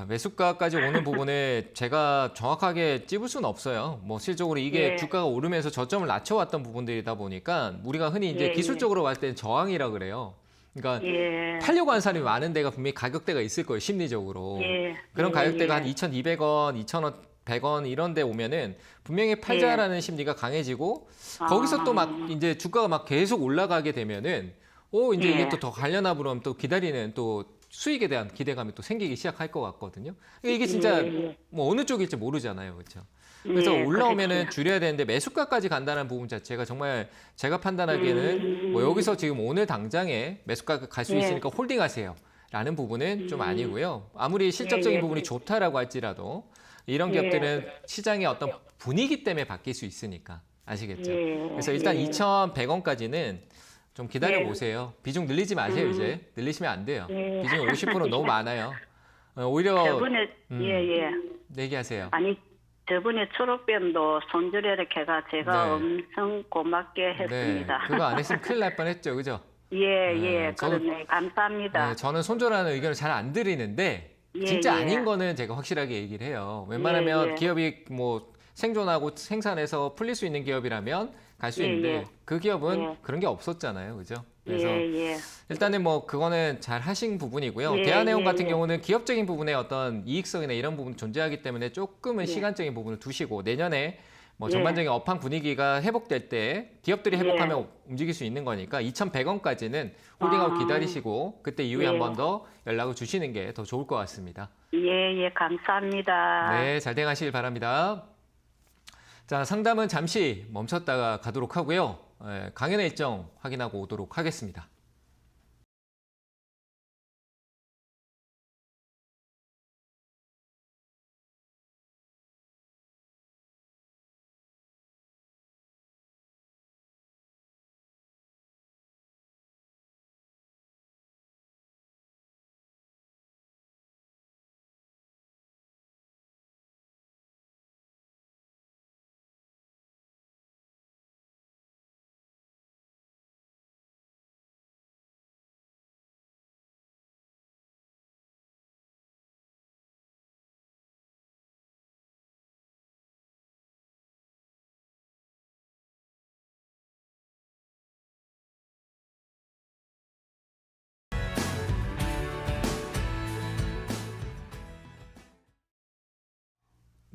매수가까지 오는 부분에 제가 정확하게 찝을 수는 없어요. 뭐 실적으로 이게 예. 주가가 오르면서 저점을 낮춰왔던 부분들이다 보니까 우리가 흔히 이제 예. 기술적으로 봤을 때는 저항이라 그래요. 그러니까 예. 팔려고 하는 사람이 많은 데가 분명히 가격대가 있을 거예요. 심리적으로. 예. 그런 예, 가격대가 예. 한 2,200원, 2,000원, 100원 이런 데 오면은 분명히 팔자라는 심리가 강해지고 거기서 또 막 이제 주가가 막 계속 올라가게 되면은 이제 예. 이게 또 더 가려나 보면 또 기다리는 또 수익에 대한 기대감이 또 생기기 시작할 것 같거든요. 이게 진짜 예. 뭐 어느 쪽일지 모르잖아요. 그렇죠? 그래서 예, 올라오면은 그렇죠. 줄여야 되는데 매수가까지 간다는 부분 자체가 정말 제가 판단하기에는 뭐 여기서 지금 오늘 당장에 매수가가 갈 수 예. 있으니까 홀딩하세요. 라는 부분은 좀 아니고요. 아무리 실적적인 예. 부분이 좋다라고 할지라도 이런 예. 기업들은 시장의 어떤 분위기 때문에 바뀔 수 있으니까 아시겠죠? 예. 그래서 일단 예. 2,100원까지는 좀 기다려 예. 보세요. 비중 늘리지 마세요, 이제. 늘리시면 안 돼요. 예. 비중이 50% 너무 많아요. 오히려 저번에 예예. 얘기하세요. 아니 저번에 초록뱀도 손주래를 걔가 제가 네. 엄청 고맙게 네, 했습니다. 그거 안 했으면 큰일 날 뻔했죠, 그죠? 예예. 네, 저는- 그러네. 감사합니다. 네, 저는 손절하는 의견을 잘 안 드리는데 예, 진짜 예. 아닌 거는 제가 확실하게 얘기를 해요. 웬만하면 예, 예. 기업이 뭐 생존하고 생산해서 풀릴 수 있는 기업이라면 갈 수 예, 있는데 예. 그 기업은 예. 그런 게 없었잖아요, 그죠? 그래서 예예. 일단은 뭐 그거는 잘 하신 부분이고요. 예, 대한해운 예, 같은 예. 경우는 기업적인 부분에 어떤 이익성이나 이런 부분 존재하기 때문에 조금은 예. 시간적인 부분을 두시고 내년에 뭐 예. 전반적인 업황 분위기가 회복될 때 기업들이 예. 회복하면 움직일 수 있는 거니까 2,100원까지는 홀딩하고 아. 기다리시고 그때 이후에 예. 한 번 더 연락을 주시는 게 더 좋을 것 같습니다. 예예. 감사합니다. 네, 잘 대응하시길 바랍니다. 자, 상담은 잠시 멈췄다가 가도록 하고요. 강연의 일정 확인하고 오도록 하겠습니다.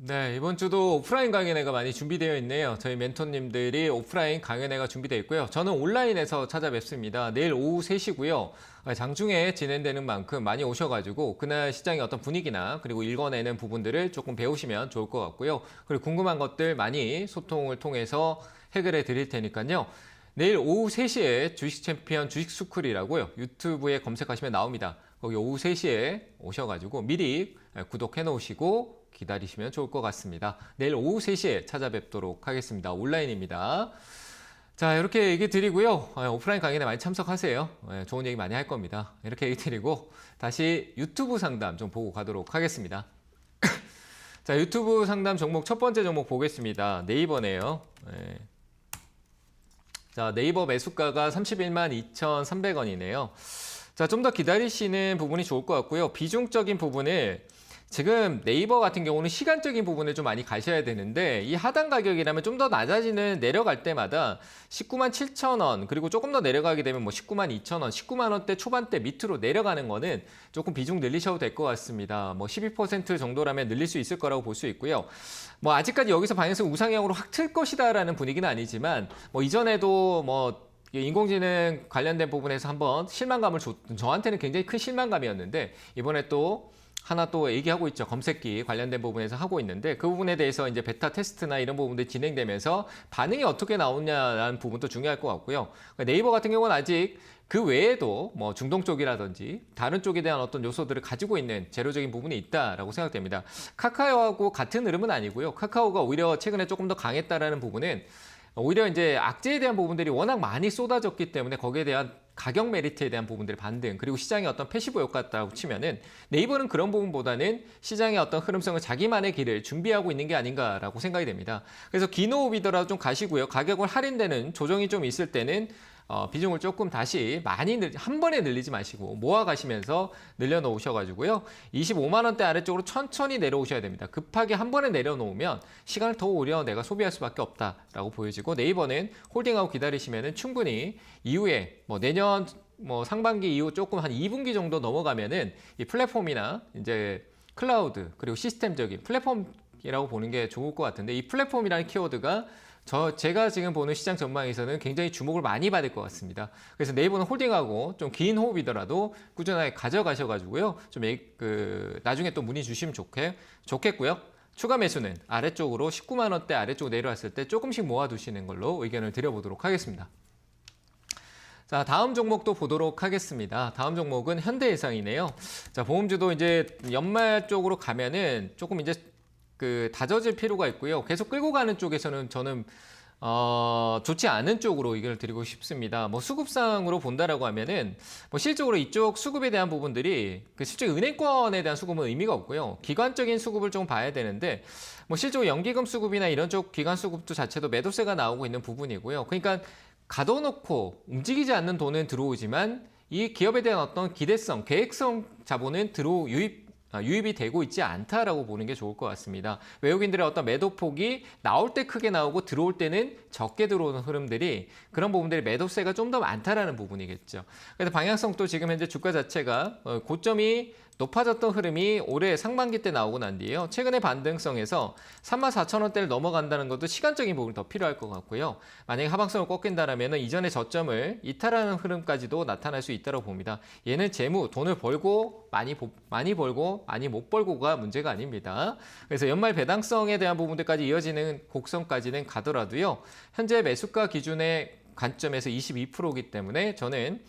네, 이번 주도 오프라인 강연회가 많이 준비되어 있네요. 저희 멘토님들이 오프라인 강연회가 준비되어 있고요. 저는 온라인에서 찾아뵙습니다. 내일 오후 3시고요. 장중에 진행되는 만큼 많이 오셔가지고 그날 시장의 어떤 분위기나 그리고 읽어내는 부분들을 조금 배우시면 좋을 것 같고요. 그리고 궁금한 것들 많이 소통을 통해서 해결해 드릴 테니까요. 내일 오후 3시에 주식 챔피언 주식 스쿨이라고요. 유튜브에 검색하시면 나옵니다. 거기 오후 3시에 오셔가지고 미리 구독해 놓으시고 기다리시면 좋을 것 같습니다. 내일 오후 3시에 찾아뵙도록 하겠습니다. 온라인입니다. 자, 이렇게 얘기 드리고요. 오프라인 강연에 많이 참석하세요. 좋은 얘기 많이 할 겁니다. 이렇게 얘기 드리고 다시 유튜브 상담 좀 보고 가도록 하겠습니다. 자, 유튜브 상담 종목 첫 번째 종목 보겠습니다. 네이버네요. 자, 네이버 매수가가 31만 2,300원이네요. 자, 좀 더 기다리시는 부분이 좋을 것 같고요. 비중적인 부분을 지금 네이버 같은 경우는 시간적인 부분을 좀 많이 가셔야 되는데 이 하단 가격이라면 좀 더 낮아지는 내려갈 때마다 19만 7천 원 그리고 조금 더 내려가게 되면 뭐 19만 2천 원, 19만 원대 초반대 밑으로 내려가는 거는 조금 비중 늘리셔도 될 것 같습니다. 뭐 12% 정도라면 늘릴 수 있을 거라고 볼 수 있고요. 뭐 아직까지 여기서 방향성 우상향으로 확 틀 것이다라는 분위기는 아니지만 뭐 이전에도 뭐 인공지능 관련된 부분에서 한번 실망감을 저한테는 굉장히 큰 실망감이었는데 이번에 또 하나 또 얘기하고 있죠. 검색기 관련된 부분에서 하고 있는데 그 부분에 대해서 이제 베타 테스트나 이런 부분들이 진행되면서 반응이 어떻게 나오냐라는 부분도 중요할 것 같고요. 네이버 같은 경우는 아직 그 외에도 뭐 중동 쪽이라든지 다른 쪽에 대한 어떤 요소들을 가지고 있는 재료적인 부분이 있다라고 생각됩니다. 카카오하고 같은 흐름은 아니고요. 카카오가 오히려 최근에 조금 더 강했다라는 부분은 오히려 이제 악재에 대한 부분들이 워낙 많이 쏟아졌기 때문에 거기에 대한 가격 메리트에 대한 부분들의 반등 그리고 시장의 어떤 패시브 효과다고 치면은 네이버는 그런 부분보다는 시장의 어떤 흐름성을 자기만의 길을 준비하고 있는 게 아닌가라고 생각이 됩니다. 그래서 긴 호흡이더라도 좀 가시고요. 가격을 할인되는 조정이 좀 있을 때는 비중을 조금 다시 많이 한 번에 늘리지 마시고 모아 가시면서 늘려놓으셔가지고요. 25만 원대 아래쪽으로 천천히 내려오셔야 됩니다. 급하게 한 번에 내려놓으면 시간을 더 오히려 내가 소비할 수밖에 없다라고 보여지고 네이버는 홀딩하고 기다리시면은 충분히 이후에 뭐 내년 뭐 상반기 이후 조금 한 2분기 정도 넘어가면은 이 플랫폼이나 이제 클라우드 그리고 시스템적인 플랫폼이라고 보는 게 좋을 것 같은데 이 플랫폼이라는 키워드가 제가 지금 보는 시장 전망에서는 굉장히 주목을 많이 받을 것 같습니다. 그래서 네이버는 홀딩하고 좀 긴 호흡이더라도 꾸준하게 가져가셔가지고요. 좀 나중에 또 문의 주시면 좋겠고요. 추가 매수는 아래쪽으로 19만 원대 아래쪽 내려왔을 때 조금씩 모아두시는 걸로 의견을 드려보도록 하겠습니다. 자, 다음 종목도 보도록 하겠습니다. 다음 종목은 현대해상이네요. 자, 보험주도 이제 연말 쪽으로 가면은 조금 이제 그 다져질 필요가 있고요. 계속 끌고 가는 쪽에서는 저는 좋지 않은 쪽으로 의견을 드리고 싶습니다. 뭐 수급상으로 본다라고 하면은 뭐 실적으로 이쪽 수급에 대한 부분들이 그 실제 은행권에 대한 수급은 의미가 없고요. 기관적인 수급을 좀 봐야 되는데 뭐 실제로 연기금 수급이나 이런 쪽 기관 수급도 자체도 매도세가 나오고 있는 부분이고요. 그러니까 가둬놓고 움직이지 않는 돈은 들어오지만 이 기업에 대한 어떤 기대성, 계획성 자본은 유입이 되고 있지 않다라고 보는 게 좋을 것 같습니다. 외국인들의 어떤 매도폭이 나올 때 크게 나오고 들어올 때는 적게 들어오는 흐름들이 그런 부분들이 매도세가 좀 더 많다라는 부분이겠죠. 그래서 방향성도 지금 현재 주가 자체가 고점이 높아졌던 흐름이 올해 상반기 때 나오고 난 뒤에요. 최근의 반등성에서 34,000원대를 넘어간다는 것도 시간적인 부분이 더 필요할 것 같고요. 만약에 하방성을 꺾인다라면 이전의 저점을 이탈하는 흐름까지도 나타날 수 있다고 봅니다. 얘는 재무, 돈을 벌고 많이 벌고 많이 못 벌고가 문제가 아닙니다. 그래서 연말 배당성에 대한 부분들까지 이어지는 곡선까지는 가더라도요. 현재 매수가 기준의 관점에서 22%이기 때문에 저는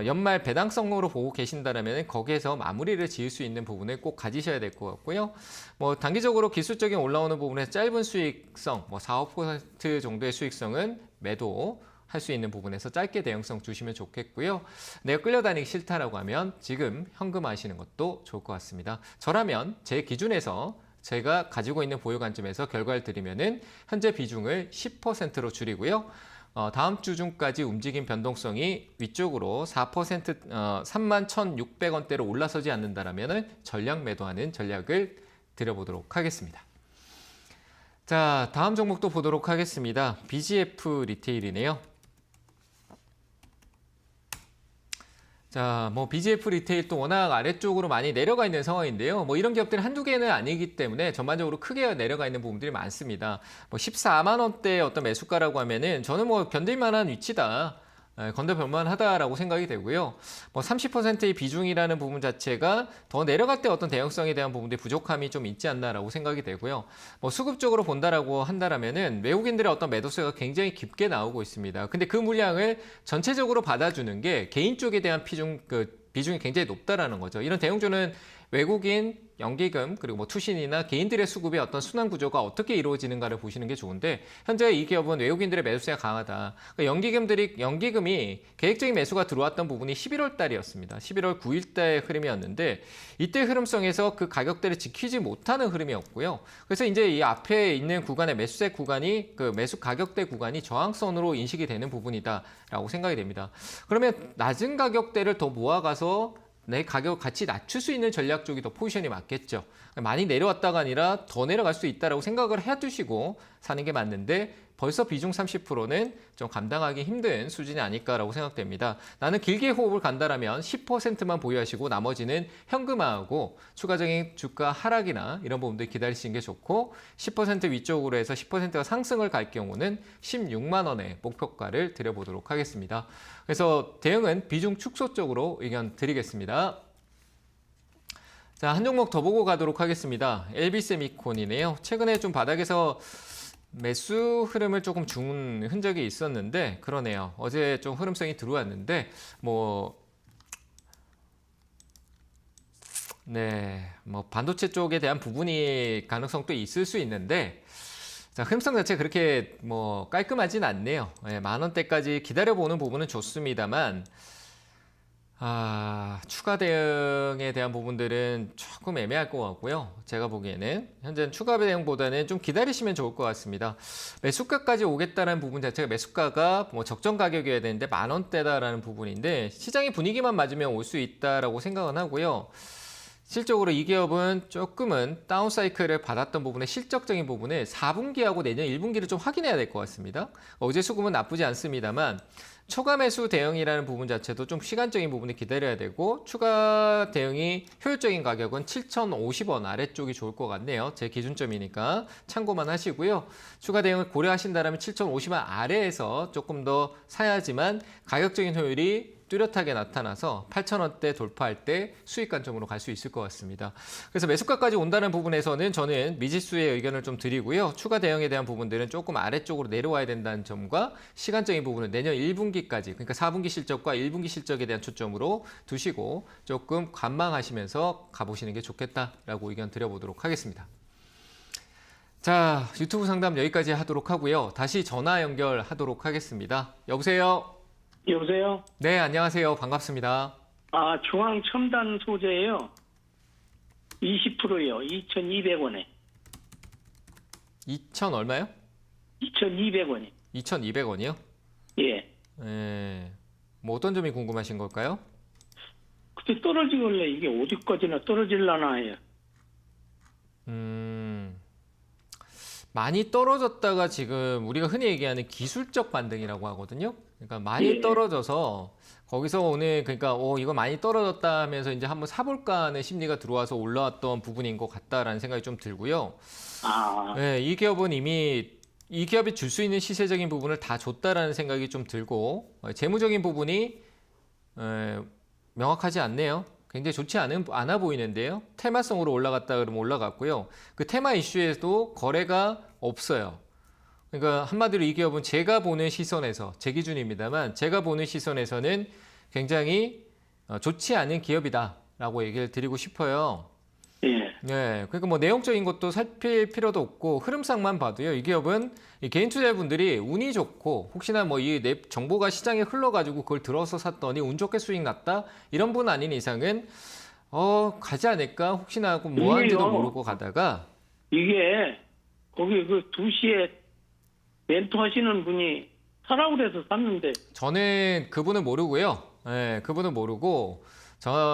연말 배당성으로 보고 계신다면 거기에서 마무리를 지을 수 있는 부분을 꼭 가지셔야 될 것 같고요. 뭐 단기적으로 기술적인 올라오는 부분에서 짧은 수익성, 뭐 4, 5% 정도의 수익성은 매도할 수 있는 부분에서 짧게 대응성 주시면 좋겠고요. 내가 끌려다니기 싫다라고 하면 지금 현금화하시는 것도 좋을 것 같습니다. 저라면 제 기준에서 제가 가지고 있는 보유 관점에서 결과를 드리면은 현재 비중을 10%로 줄이고요. 다음 주 중까지 움직임 변동성이 위쪽으로 4% 31,600원대로 올라서지 않는다라면 전량 매도하는 전략을 드려보도록 하겠습니다. 자, 다음 종목도 보도록 하겠습니다. BGF 리테일이네요. 자, 뭐 BGF 리테일도 워낙 아래쪽으로 많이 내려가 있는 상황인데요. 뭐 이런 기업들은 한두 개는 아니기 때문에 전반적으로 크게 내려가 있는 부분들이 많습니다. 뭐 14만 원대 어떤 매수가라고 하면은 저는 뭐 견딜 만한 위치다. 건너볼 만하다라고 생각이 되고요. 뭐 30%의 비중이라는 부분 자체가 더 내려갈 때 어떤 대응성에 대한 부분들이 부족함이 좀 있지 않나라고 생각이 되고요. 뭐 수급적으로 본다라고 한다라면은 외국인들의 어떤 매도세가 굉장히 깊게 나오고 있습니다. 근데 그 물량을 전체적으로 받아주는 게 개인 쪽에 대한 비중이 굉장히 높다라는 거죠. 이런 대형주는 외국인, 연기금, 그리고 뭐 투신이나 개인들의 수급의 어떤 순환 구조가 어떻게 이루어지는가를 보시는 게 좋은데 현재 이 기업은 외국인들의 매수세가 강하다. 그러니까 연기금이 계획적인 매수가 들어왔던 부분이 11월 달이었습니다. 11월 9일 달의 흐름이었는데 이때 흐름성에서 그 가격대를 지키지 못하는 흐름이었고요. 그래서 이제 이 앞에 있는 구간의 매수세 구간이 그 매수 가격대 구간이 저항선으로 인식이 되는 부분이다라고 생각이 됩니다. 그러면 낮은 가격대를 더 모아가서 내 가격을 같이 낮출 수 있는 전략 쪽이 더 포지션이 맞겠죠. 많이 내려왔다가 아니라 더 내려갈 수 있다고 생각을 해두시고 사는 게 맞는데 벌써 비중 30%는 좀 감당하기 힘든 수준이 아닐까라고 생각됩니다. 나는 길게 호흡을 간다라면 10%만 보유하시고 나머지는 현금화하고 추가적인 주가 하락이나 이런 부분들 기다리시는 게 좋고 10% 위쪽으로 해서 10%가 상승을 갈 경우는 16만 원의 목표가를 드려보도록 하겠습니다. 그래서 대응은 비중 축소 쪽으로 의견 드리겠습니다. 자, 한 종목 더 보고 가도록 하겠습니다. LB세미콘이네요. 최근에 좀 바닥에서 매수 흐름을 조금 준 흔적이 있었는데 그러네요. 어제 좀 흐름성이 들어왔는데 뭐 반도체 쪽에 대한 부분이 가능성도 있을 수 있는데 자, 흐름성 자체 그렇게 뭐 깔끔하진 않네요. 만 원대까지 기다려보는 부분은 좋습니다만 추가 대응에 대한 부분들은 조금 애매할 것 같고요. 제가 보기에는 현재는 추가 대응보다는 좀 기다리시면 좋을 것 같습니다. 매수가까지 오겠다는 부분 자체가 매수가가 뭐 적정 가격이어야 되는데 만 원대다라는 부분인데 시장의 분위기만 맞으면 올 수 있다라고 생각은 하고요. 실적으로 이 기업은 조금은 다운사이클을 받았던 부분의 실적적인 부분을 4분기하고 내년 1분기를 좀 확인해야 될 것 같습니다. 어제 수급은 나쁘지 않습니다만 초과 매수 대응이라는 부분 자체도 좀 시간적인 부분을 기다려야 되고 추가 대응이 효율적인 가격은 7,050원 아래쪽이 좋을 것 같네요. 제 기준점이니까 참고만 하시고요. 추가 대응을 고려하신다면 7,050원 아래에서 조금 더 사야지만 가격적인 효율이 뚜렷하게 나타나서 8,000원대 돌파할 때 수익 관점으로 갈 수 있을 것 같습니다. 그래서 매수가까지 온다는 부분에서는 저는 미지수의 의견을 좀 드리고요. 추가 대응에 대한 부분들은 조금 아래쪽으로 내려와야 된다는 점과 시간적인 부분은 내년 1분기까지 그러니까 4분기 실적과 1분기 실적에 대한 초점으로 두시고 조금 관망하시면서 가보시는 게 좋겠다라고 의견 드려보도록 하겠습니다. 자, 유튜브 상담 여기까지 하도록 하고요. 다시 전화 연결하도록 하겠습니다. 여보세요? 여보세요? 네, 안녕하세요. 반갑습니다. 아, 중앙 첨단 소재예요. 20%요. 2,200원에. 2,000 얼마요? 2,200원이. 2,200원이요? 예. 네. 뭐 어떤 점이 궁금하신 걸까요? 그때 떨어지길래 이게 어디까지나 떨어질라나 해요. 많이 떨어졌다가 지금 우리가 흔히 얘기하는 기술적 반등이라고 하거든요. 그러니까 많이 예. 떨어져서 거기서 오늘 그러니까 이거 많이 떨어졌다 하면서 이제 한번 사볼까 하는 심리가 들어와서 올라왔던 부분인 것 같다라는 생각이 좀 들고요. 아, 네, 이 기업은 이미 이 기업이 줄 수 있는 시세적인 부분을 다 줬다라는 생각이 좀 들고 재무적인 부분이 명확하지 않네요. 굉장히 좋지 않아 보이는데요. 테마성으로 올라갔다 그러면 올라갔고요. 그 테마 이슈에도 거래가 없어요. 그러니까 한마디로 이 기업은 제가 보는 시선에서, 제 기준입니다만 제가 보는 시선에서는 굉장히 좋지 않은 기업이다라고 얘기를 드리고 싶어요. 예. 네, 그러니까 뭐 내용적인 것도 살필 필요도 없고 흐름상만 봐도요. 이 기업은 이 개인 투자자분들이 운이 좋고 혹시나 뭐 이 정보가 시장에 흘러가지고 그걸 들어서 샀더니 운 좋게 수익 났다 이런 분 아닌 이상은 가지 않을까 혹시나 하고 뭐 하는지도 이게요. 모르고 가다가 이게 거기 그 2시에 멘토 하시는 분이 사라고 그래서 샀는데 저는 그분을 모르고요. 네, 그분을 모르고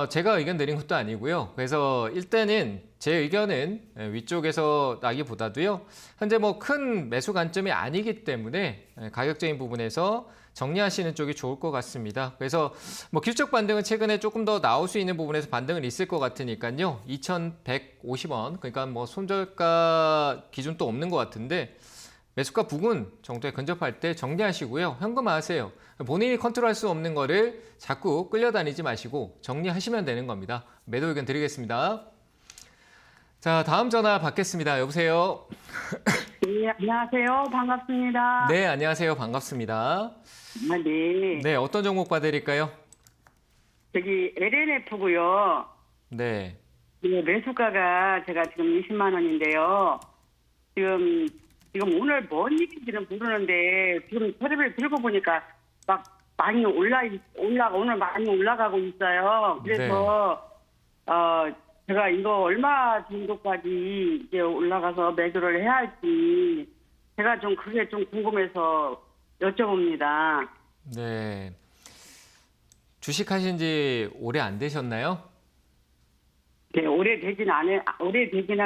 제가 의견 내린 것도 아니고요. 그래서 일단은 제 의견은 위쪽에서 나기보다도요. 현재 뭐 큰 매수 관점이 아니기 때문에 가격적인 부분에서 정리하시는 쪽이 좋을 것 같습니다. 그래서 뭐 기술적 반등은 최근에 조금 더 나올 수 있는 부분에서 반등은 있을 것 같으니까요. 2,150원 그러니까 뭐 손절가 기준도 없는 것 같은데 매수가 부근 정도에 근접할 때 정리하시고요. 현금화하세요. 본인이 컨트롤할 수 없는 거를 자꾸 끌려다니지 마시고 정리하시면 되는 겁니다. 매도 의견 드리겠습니다. 자, 다음 전화 받겠습니다. 여보세요? 네, 안녕하세요. 반갑습니다. 네, 안녕하세요. 반갑습니다. 아, 네. 네, 어떤 종목 봐드릴까요? 저기 LNF고요. 네, 네, 매수가가 제가 지금 20만 원인데요. 지금 오늘 뭔 일인지는 모르는데 지금 테레비를 들고 보니까 막 많이 오늘 많이 올라가고 있어요. 그래서 제가 이거 얼마 정도까지 이제 올라가서 매도를 해야 할지 제가 좀 그게 좀 궁금해서 여쭤봅니다. 네. 주식하신 지 오래 안 되셨나요? 네, 오래되지는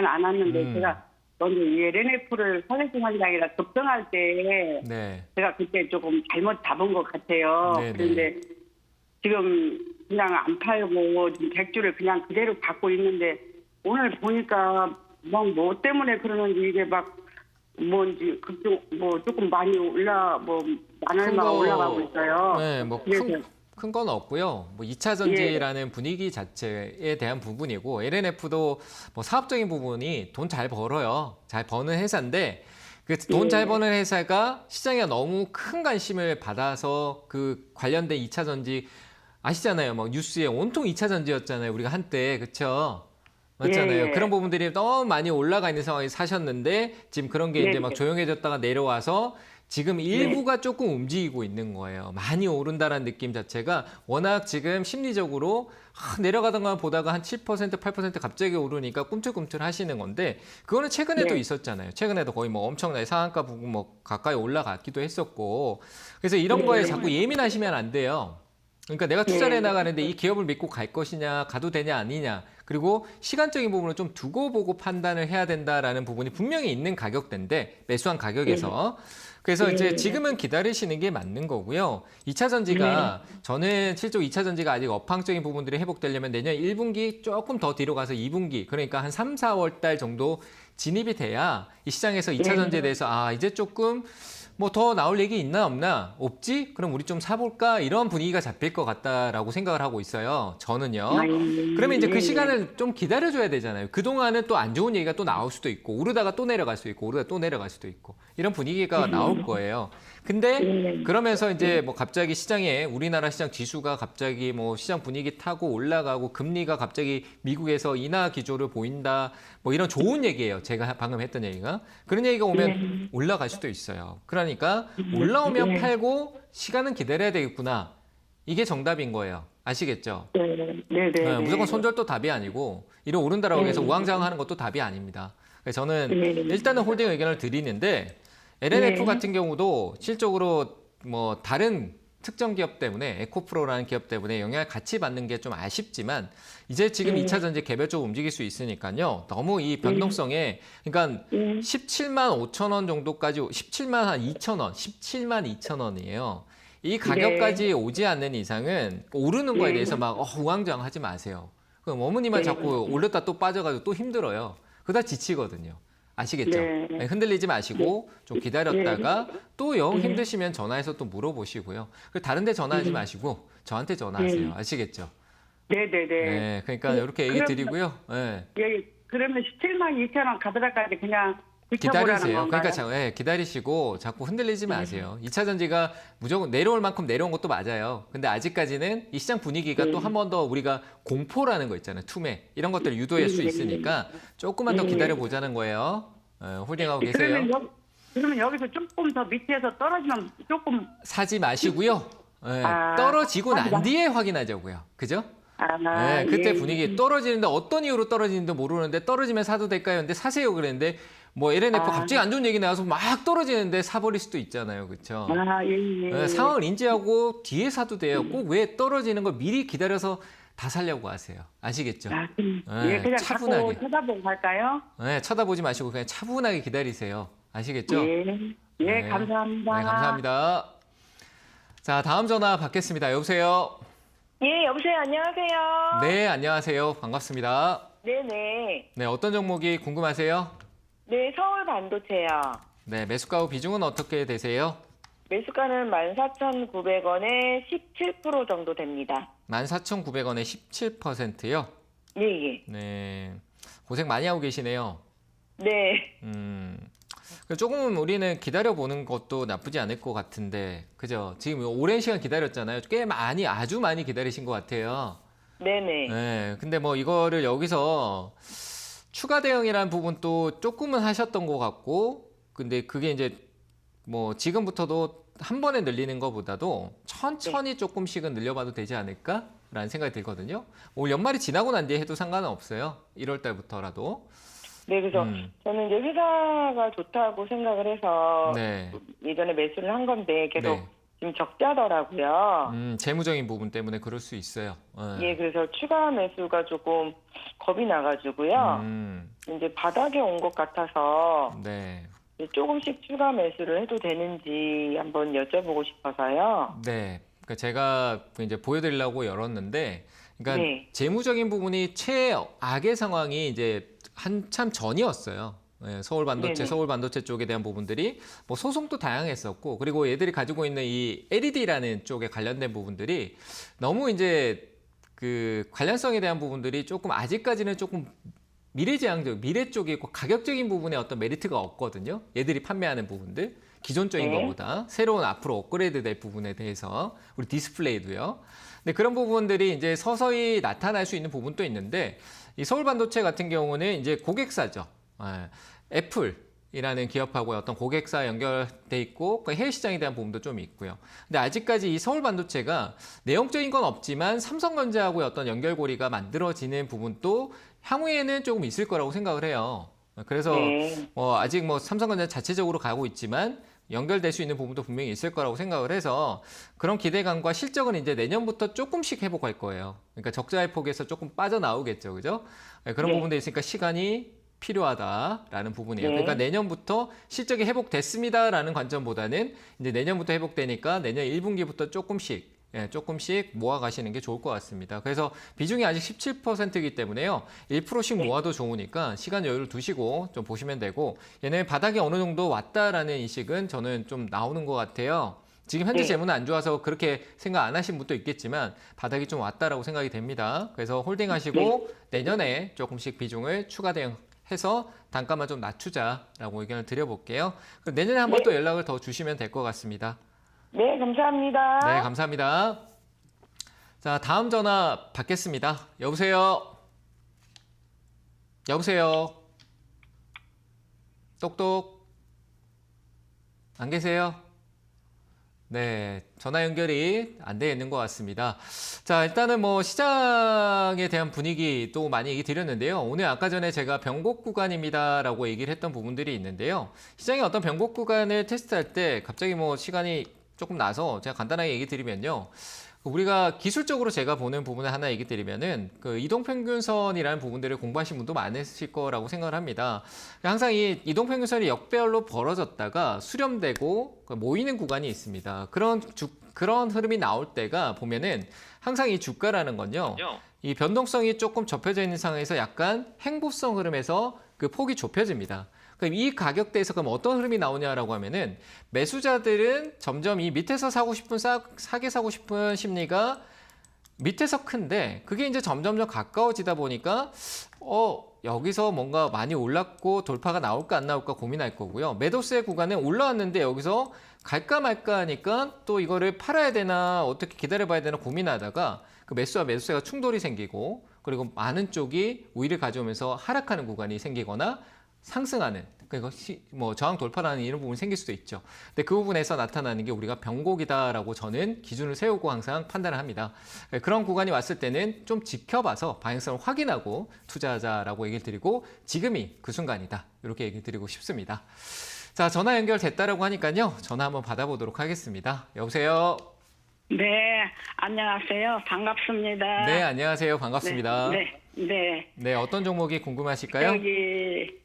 않았는데 제가 먼저 이 LNF를 사회생활장이라 급등할 때 네. 제가 그때 조금 잘못 잡은 것 같아요. 네네. 그런데 지금 그냥 안 팔고 지금 100주를 그냥 그대로 갖고 있는데 오늘 보니까 뭐 때문에 그러는지 이게 막 뭔지 조금 많이 만 얼마가 올라가고 있어요. 네, 뭐 그래서 큰 건 없고요. 뭐 2차 전지라는 분위기 자체에 대한 부분이고 LNF도 뭐 사업적인 부분이 돈 잘 벌어요. 잘 버는 회사인데 그 돈 잘 버는 회사가 시장에 너무 큰 관심을 받아서 그 관련된 2차 전지 아시잖아요. 막 뉴스에 온통 2차 전지였잖아요. 우리가 한때 그렇죠? 맞잖아요. 예. 그런 부분들이 너무 많이 올라가 있는 상황에서 사셨는데 지금 그런 게 이제 막 조용해졌다가 내려와서 지금 일부가 조금 움직이고 있는 거예요. 많이 오른다라는 느낌 자체가 워낙 지금 심리적으로 내려가던 거 보다가 한 7%, 8% 갑자기 오르니까 꿈틀꿈틀 하시는 건데 그거는 최근에도 있었잖아요. 최근에도 거의 뭐 엄청나게 상한가 부분 뭐 가까이 올라갔기도 했었고 그래서 이런 거에 자꾸 예민하시면 안 돼요. 그러니까 내가 투자를 해나가는데 이 기업을 믿고 갈 것이냐, 가도 되냐, 아니냐. 그리고 시간적인 부분을 좀 두고 보고 판단을 해야 된다라는 부분이 분명히 있는 가격대인데, 매수한 가격에서. 그래서 이제 지금은 기다리시는 게 맞는 거고요. 2차 전지가, 저는 실제로 2차 전지가 아직 업황적인 부분들이 회복되려면 내년 1분기 조금 더 뒤로 가서 2분기, 그러니까 한 3, 4월 달 정도 진입이 돼야 이 시장에서 2차 전지에 대해서 이제 조금 뭐 더 나올 얘기 있나 없나? 없지? 그럼 우리 좀 사볼까? 이런 분위기가 잡힐 것 같다라고 생각을 하고 있어요. 저는요. 그러면 이제 그 시간을 좀 기다려줘야 되잖아요. 그동안은 또 안 좋은 얘기가 또 나올 수도 있고 오르다가 또 내려갈 수도 있고 오르다가 또 내려갈 수도 있고 이런 분위기가 나올 거예요. 근데 그러면서 이제 뭐 갑자기 시장에 우리나라 시장 지수가 갑자기 뭐 시장 분위기 타고 올라가고 금리가 갑자기 미국에서 인하 기조를 보인다. 뭐 이런 좋은 얘기예요. 제가 방금 했던 얘기가. 그런 얘기가 오면 올라갈 수도 있어요. 그러니까 올라오면 팔고 시간은 기다려야 되겠구나. 이게 정답인 거예요. 아시겠죠? 네. 무조건 손절도 답이 아니고 이런 오른다라고 해서 우왕좌왕하는 것도 답이 아닙니다. 그래서 저는 일단은 홀딩 의견을 드리는데 LNF 같은 경우도 실적으로 뭐 다른 특정 기업 때문에 에코프로라는 기업 때문에 영향을 같이 받는 게 좀 아쉽지만 이제 지금 2차 전지 개별적으로 움직일 수 있으니까요. 너무 이 변동성에 그러니까 17만 5천 원 정도까지 17만 한 2천 원, 17만 2천 원이에요. 이 가격까지 오지 않는 이상은 오르는 거에 대해서 막 우왕좌왕 하지 마세요. 그럼 어머니만 자꾸 올렸다 또 빠져가지고 또 힘들어요. 그러다 지치거든요. 아시겠죠? 네, 흔들리지 마시고 좀 기다렸다가 또 영 힘드시면 전화해서 또 물어보시고요. 그리고 다른 데 전화하지 마시고 저한테 전화하세요. 아시겠죠? 네네네. 네, 그러니까 이렇게 얘기 드리고요. 네. 예, 그러면 17만 2천 원 가더라까지 그냥 지켜보라는 기다리세요. 건가요? 그러니까 기다리시고 자꾸 흔들리지 마세요. 2차 전지가 무조건 내려올 만큼 내려온 것도 맞아요. 근데 아직까지는 이 시장 분위기가 또 한 번 더 우리가 공포라는 거 있잖아요. 투매. 이런 것들을 유도할 수 있으니까 조금만 더 기다려 보자는 거예요. 홀딩하고 계세요. 그러면 여기서 조금 더 밑에서 떨어지면 조금 사지 마시고요. 네, 아, 떨어지고 난 사지 뒤에 확인하자고요. 그죠? 네, 그때 분위기 떨어지는데 어떤 이유로 떨어지는지 모르는데 떨어지면 사도 될까요? 근데 사세요 그랬는데 뭐 LNF 갑자기 안 좋은 얘기 나와서 막 떨어지는데 사버릴 수도 있잖아요. 그렇죠? 네, 상황을 인지하고 뒤에 사도 돼요. 꼭 왜 떨어지는 걸 미리 기다려서 다 살려고 하세요. 아시겠죠? 예, 그냥 차분하게. 자꾸 쳐다보고 갈까요? 네, 쳐다보지 마시고 그냥 차분하게 기다리세요. 아시겠죠? 예, 네. 감사합니다. 네, 감사합니다. 자, 다음 전화 받겠습니다. 여보세요? 예, 여보세요. 안녕하세요. 네, 안녕하세요. 반갑습니다. 네네. 네, 어떤 종목이 궁금하세요? 네, 서울 반도체요. 네, 매수가 후 비중은 어떻게 되세요? 매수가는 14,900원에 17% 정도 됩니다. 14,900원에 17%요? 예, 예. 네, 고생 많이 하고 계시네요. 네. 조금은 우리는 기다려보는 것도 나쁘지 않을 것 같은데, 그죠? 지금 오랜 시간 기다렸잖아요. 꽤 많이, 아주 많이 기다리신 것 같아요. 네네. 네, 근데 뭐 이거를 여기서 추가 대응이라는 부분도 조금은 하셨던 것 같고, 근데 그게 이제 뭐 지금부터도 한 번에 늘리는 것보다도 천천히 조금씩은 늘려봐도 되지 않을까라는 생각이 들거든요. 올 연말이 지나고 난 뒤에 해도 상관은 없어요. 1월 달부터라도. 네, 그래서 저는 이제 회사가 좋다고 생각을 해서 네. 예전에 매수를 한 건데 계속 네. 지금 적자더라고요. 재무적인 부분 때문에 그럴 수 있어요. 예, 그래서 추가 매수가 조금 겁이 나가지고요. 이제 바닥에 온 것 같아서 네. 조금씩 추가 매수를 해도 되는지 한번 여쭤보고 싶어서요. 네. 그러니까 제가 이제 보여드리려고 열었는데, 그러니까 네. 재무적인 부분이 최악의 상황이 이제 한참 전이었어요. 네, 서울 반도체 쪽에 대한 부분들이 뭐 소송도 다양했었고, 그리고 얘들이 가지고 있는 이 LED라는 쪽에 관련된 부분들이 너무 이제 그 관련성에 대한 부분들이 조금 아직까지는 조금 미래지향적, 미래 쪽에 있고 가격적인 부분에 어떤 메리트가 없거든요. 얘들이 판매하는 부분들. 기존적인 네. 것보다 새로운 앞으로 업그레이드 될 부분에 대해서 우리 디스플레이도요. 근데 그런 부분들이 이제 서서히 나타날 수 있는 부분도 있는데 이 서울 반도체 같은 경우는 이제 고객사죠. 애플이라는 기업하고 어떤 고객사 연결돼 있고 그 해외 시장에 대한 부분도 좀 있고요. 근데 아직까지 이 서울 반도체가 내용적인 건 없지만 삼성전자하고의 어떤 연결고리가 만들어지는 부분도 향후에는 조금 있을 거라고 생각을 해요. 그래서 네. 아직 뭐 삼성전자 자체적으로 가고 있지만 연결될 수 있는 부분도 분명히 있을 거라고 생각을 해서 그런 기대감과 실적은 이제 내년부터 조금씩 회복할 거예요. 그러니까 적자의 폭에서 조금 빠져나오겠죠. 그죠? 그런 네. 부분도 있으니까 시간이 필요하다라는 부분이에요. 네. 그러니까 내년부터 실적이 회복됐습니다라는 관점보다는 이제 내년부터 회복되니까 내년 1분기부터 조금씩 조금씩 모아 가시는 게 좋을 것 같습니다. 그래서 비중이 아직 17%이기 때문에요. 1%씩 모아도 좋으니까 시간 여유를 두시고 좀 보시면 되고, 얘네 바닥이 어느 정도 왔다라는 인식은 저는 좀 나오는 것 같아요. 지금 현재 네. 재무는 안 좋아서 그렇게 생각 안 하신 분도 있겠지만 바닥이 좀 왔다라고 생각이 됩니다. 그래서 홀딩하시고 내년에 조금씩 비중을 추가 대응해서 단가만 좀 낮추자라고 의견을 드려볼게요. 그럼 내년에 한번 또 연락을 더 주시면 될 것 같습니다. 네, 감사합니다. 네, 감사합니다. 자, 다음 전화 받겠습니다. 여보세요? 여보세요? 똑똑? 안 계세요? 네, 전화 연결이 안 돼 있는 것 같습니다. 자, 일단은 뭐 시장에 대한 분위기도 많이 얘기 드렸는데요. 오늘 아까 전에 제가 변곡 구간입니다라고 얘기를 했던 부분들이 있는데요. 시장의 어떤 변곡 구간을 테스트할 때 갑자기 뭐 시간이 조금 나서 제가 간단하게 얘기 드리면요. 우리가 기술적으로 제가 보는 부분을 하나 얘기 드리면은 그 이동평균선이라는 부분들을 공부하신 분도 많으실 거라고 생각을 합니다. 항상 이 이동평균선이 역배열로 벌어졌다가 수렴되고 모이는 구간이 있습니다. 그런 흐름이 나올 때가 보면은 항상 이 주가라는 건요. 이 변동성이 조금 좁혀져 있는 상황에서 약간 행보성 흐름에서 그 폭이 좁혀집니다. 그럼 이 가격대에서 그럼 어떤 흐름이 나오냐라고 하면은 매수자들은 점점 이 밑에서 사게 사고 싶은 심리가 밑에서 큰데 그게 이제 점점점 가까워지다 보니까 여기서 뭔가 많이 올랐고 돌파가 나올까 안 나올까 고민할 거고요. 매도세 구간은 올라왔는데 여기서 갈까 말까 하니까 또 이거를 팔아야 되나 어떻게 기다려봐야 되나 고민하다가 그 매수와 매도세가 충돌이 생기고 그리고 많은 쪽이 우위를 가져오면서 하락하는 구간이 생기거나 상승하는 그리고 뭐 저항 돌파라는 이런 부분이 생길 수도 있죠. 근데 그 부분에서 나타나는 게 우리가 변곡이다라고 저는 기준을 세우고 항상 판단을 합니다. 그런 구간이 왔을 때는 좀 지켜봐서 방향성을 확인하고 투자하자라고 얘기를 드리고 지금이 그 순간이다 이렇게 얘기 드리고 싶습니다. 자, 전화 연결됐다라고 하니까요. 전화 한번 받아보도록 하겠습니다. 여보세요? 네, 안녕하세요. 반갑습니다. 네, 안녕하세요. 반갑습니다. 네. 어떤 종목이 궁금하실까요? 여기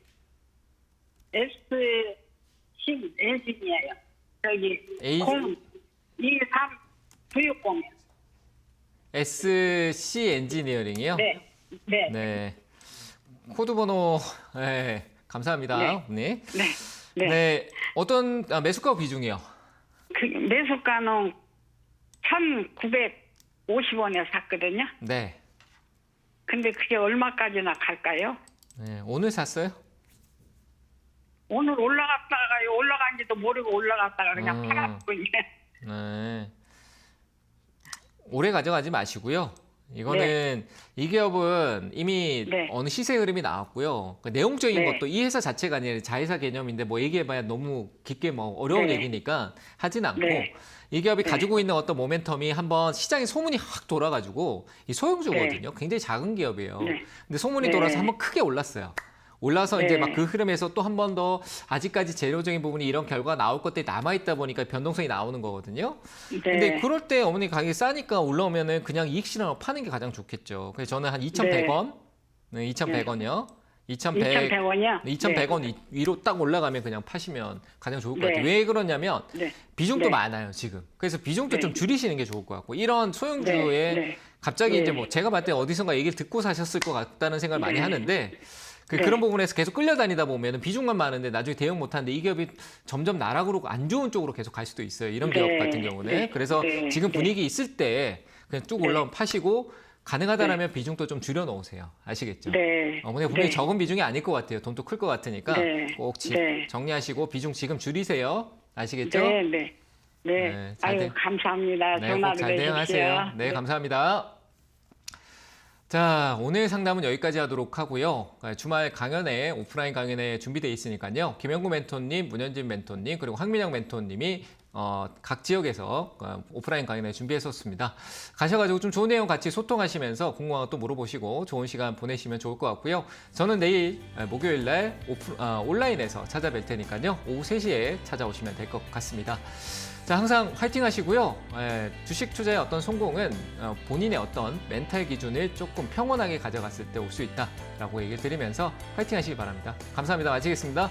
S10 엔지니어요. 여기 A- 023960이요. SC 엔지니어링이요? 네. 네. 코드 번호, 네. 감사합니다. 네. 네. 어떤, 매수가 비중이요? 그 매수가는 1,950원에 샀거든요. 네. 근데 그게 얼마까지나 갈까요? 네. 오늘 샀어요? 오늘 올라갔다가 올라간지도 모르고 올라갔다가 그냥 팔았군요. 네. 오래 가져가지 마시고요. 이거는 이 기업은 이미 어느 시세 흐름이 나왔고요. 그 내용적인 것도 이 회사 자체가 아니라 자회사 개념인데 뭐 얘기해봐야 너무 깊게 뭐 어려운 얘기니까 하진 않고 이 기업이 가지고 있는 어떤 모멘텀이 한번 시장에 소문이 확 돌아가지고 이 소형주거든요. 굉장히 작은 기업이에요. 근데 소문이 돌아서 한번 크게 올랐어요. 올라서 이제 막 그 흐름에서 또 한 번 더 아직까지 재료적인 부분이 이런 결과가 나올 것들이 남아있다 보니까 변동성이 나오는 거거든요. 근데 그럴 때 어머니 가격이 싸니까 올라오면은 그냥 이익 실현하고 파는 게 가장 좋겠죠. 그래서 저는 한 2,100원, 2,100원이요. 2,100원이요? 2,100원 위로 딱 올라가면 그냥 파시면 가장 좋을 것 같아요. 왜 그러냐면 비중도 많아요, 지금. 그래서 비중도 좀 줄이시는 게 좋을 것 같고 이런 소형주에 갑자기 이제 뭐 제가 봤을 때 어디선가 얘기를 듣고 사셨을 것 같다는 생각을 많이 하는데 그런 부분에서 계속 끌려다니다 보면 비중만 많은데 나중에 대응 못하는데 이 기업이 점점 나락으로 안 좋은 쪽으로 계속 갈 수도 있어요. 이런 기업 같은 경우는. 그래서 지금 분위기 있을 때 그냥 쭉 올라오면 파시고 가능하다라면 비중도 좀 줄여 놓으세요. 아시겠죠? 어머니 분명히 적은 비중이 아닐 것 같아요. 돈도 클 것 같으니까 꼭 정리하시고 비중 지금 줄이세요. 아시겠죠? 네. 아유, 감사합니다. 네, 전화를 꼭 잘 대응하세요. 네, 감사합니다. 자, 오늘 상담은 여기까지 하도록 하고요. 주말 강연에 오프라인 강연에 준비되어 있으니까요. 김영구 멘토님, 문현진 멘토님, 그리고 황민영 멘토님이 각 지역에서 오프라인 강연을 준비했었습니다. 가셔가지고 좀 좋은 내용 같이 소통하시면서 궁금한 것도 물어보시고 좋은 시간 보내시면 좋을 것 같고요. 저는 내일 목요일 날 온라인에서 찾아뵐 테니까요. 오후 3시에 찾아오시면 될 것 같습니다. 자, 항상 화이팅 하시고요. 주식 투자의 어떤 성공은 본인의 어떤 멘탈 기준을 조금 평온하게 가져갔을 때 올 수 있다라고 얘기를 드리면서 화이팅 하시기 바랍니다. 감사합니다. 마치겠습니다.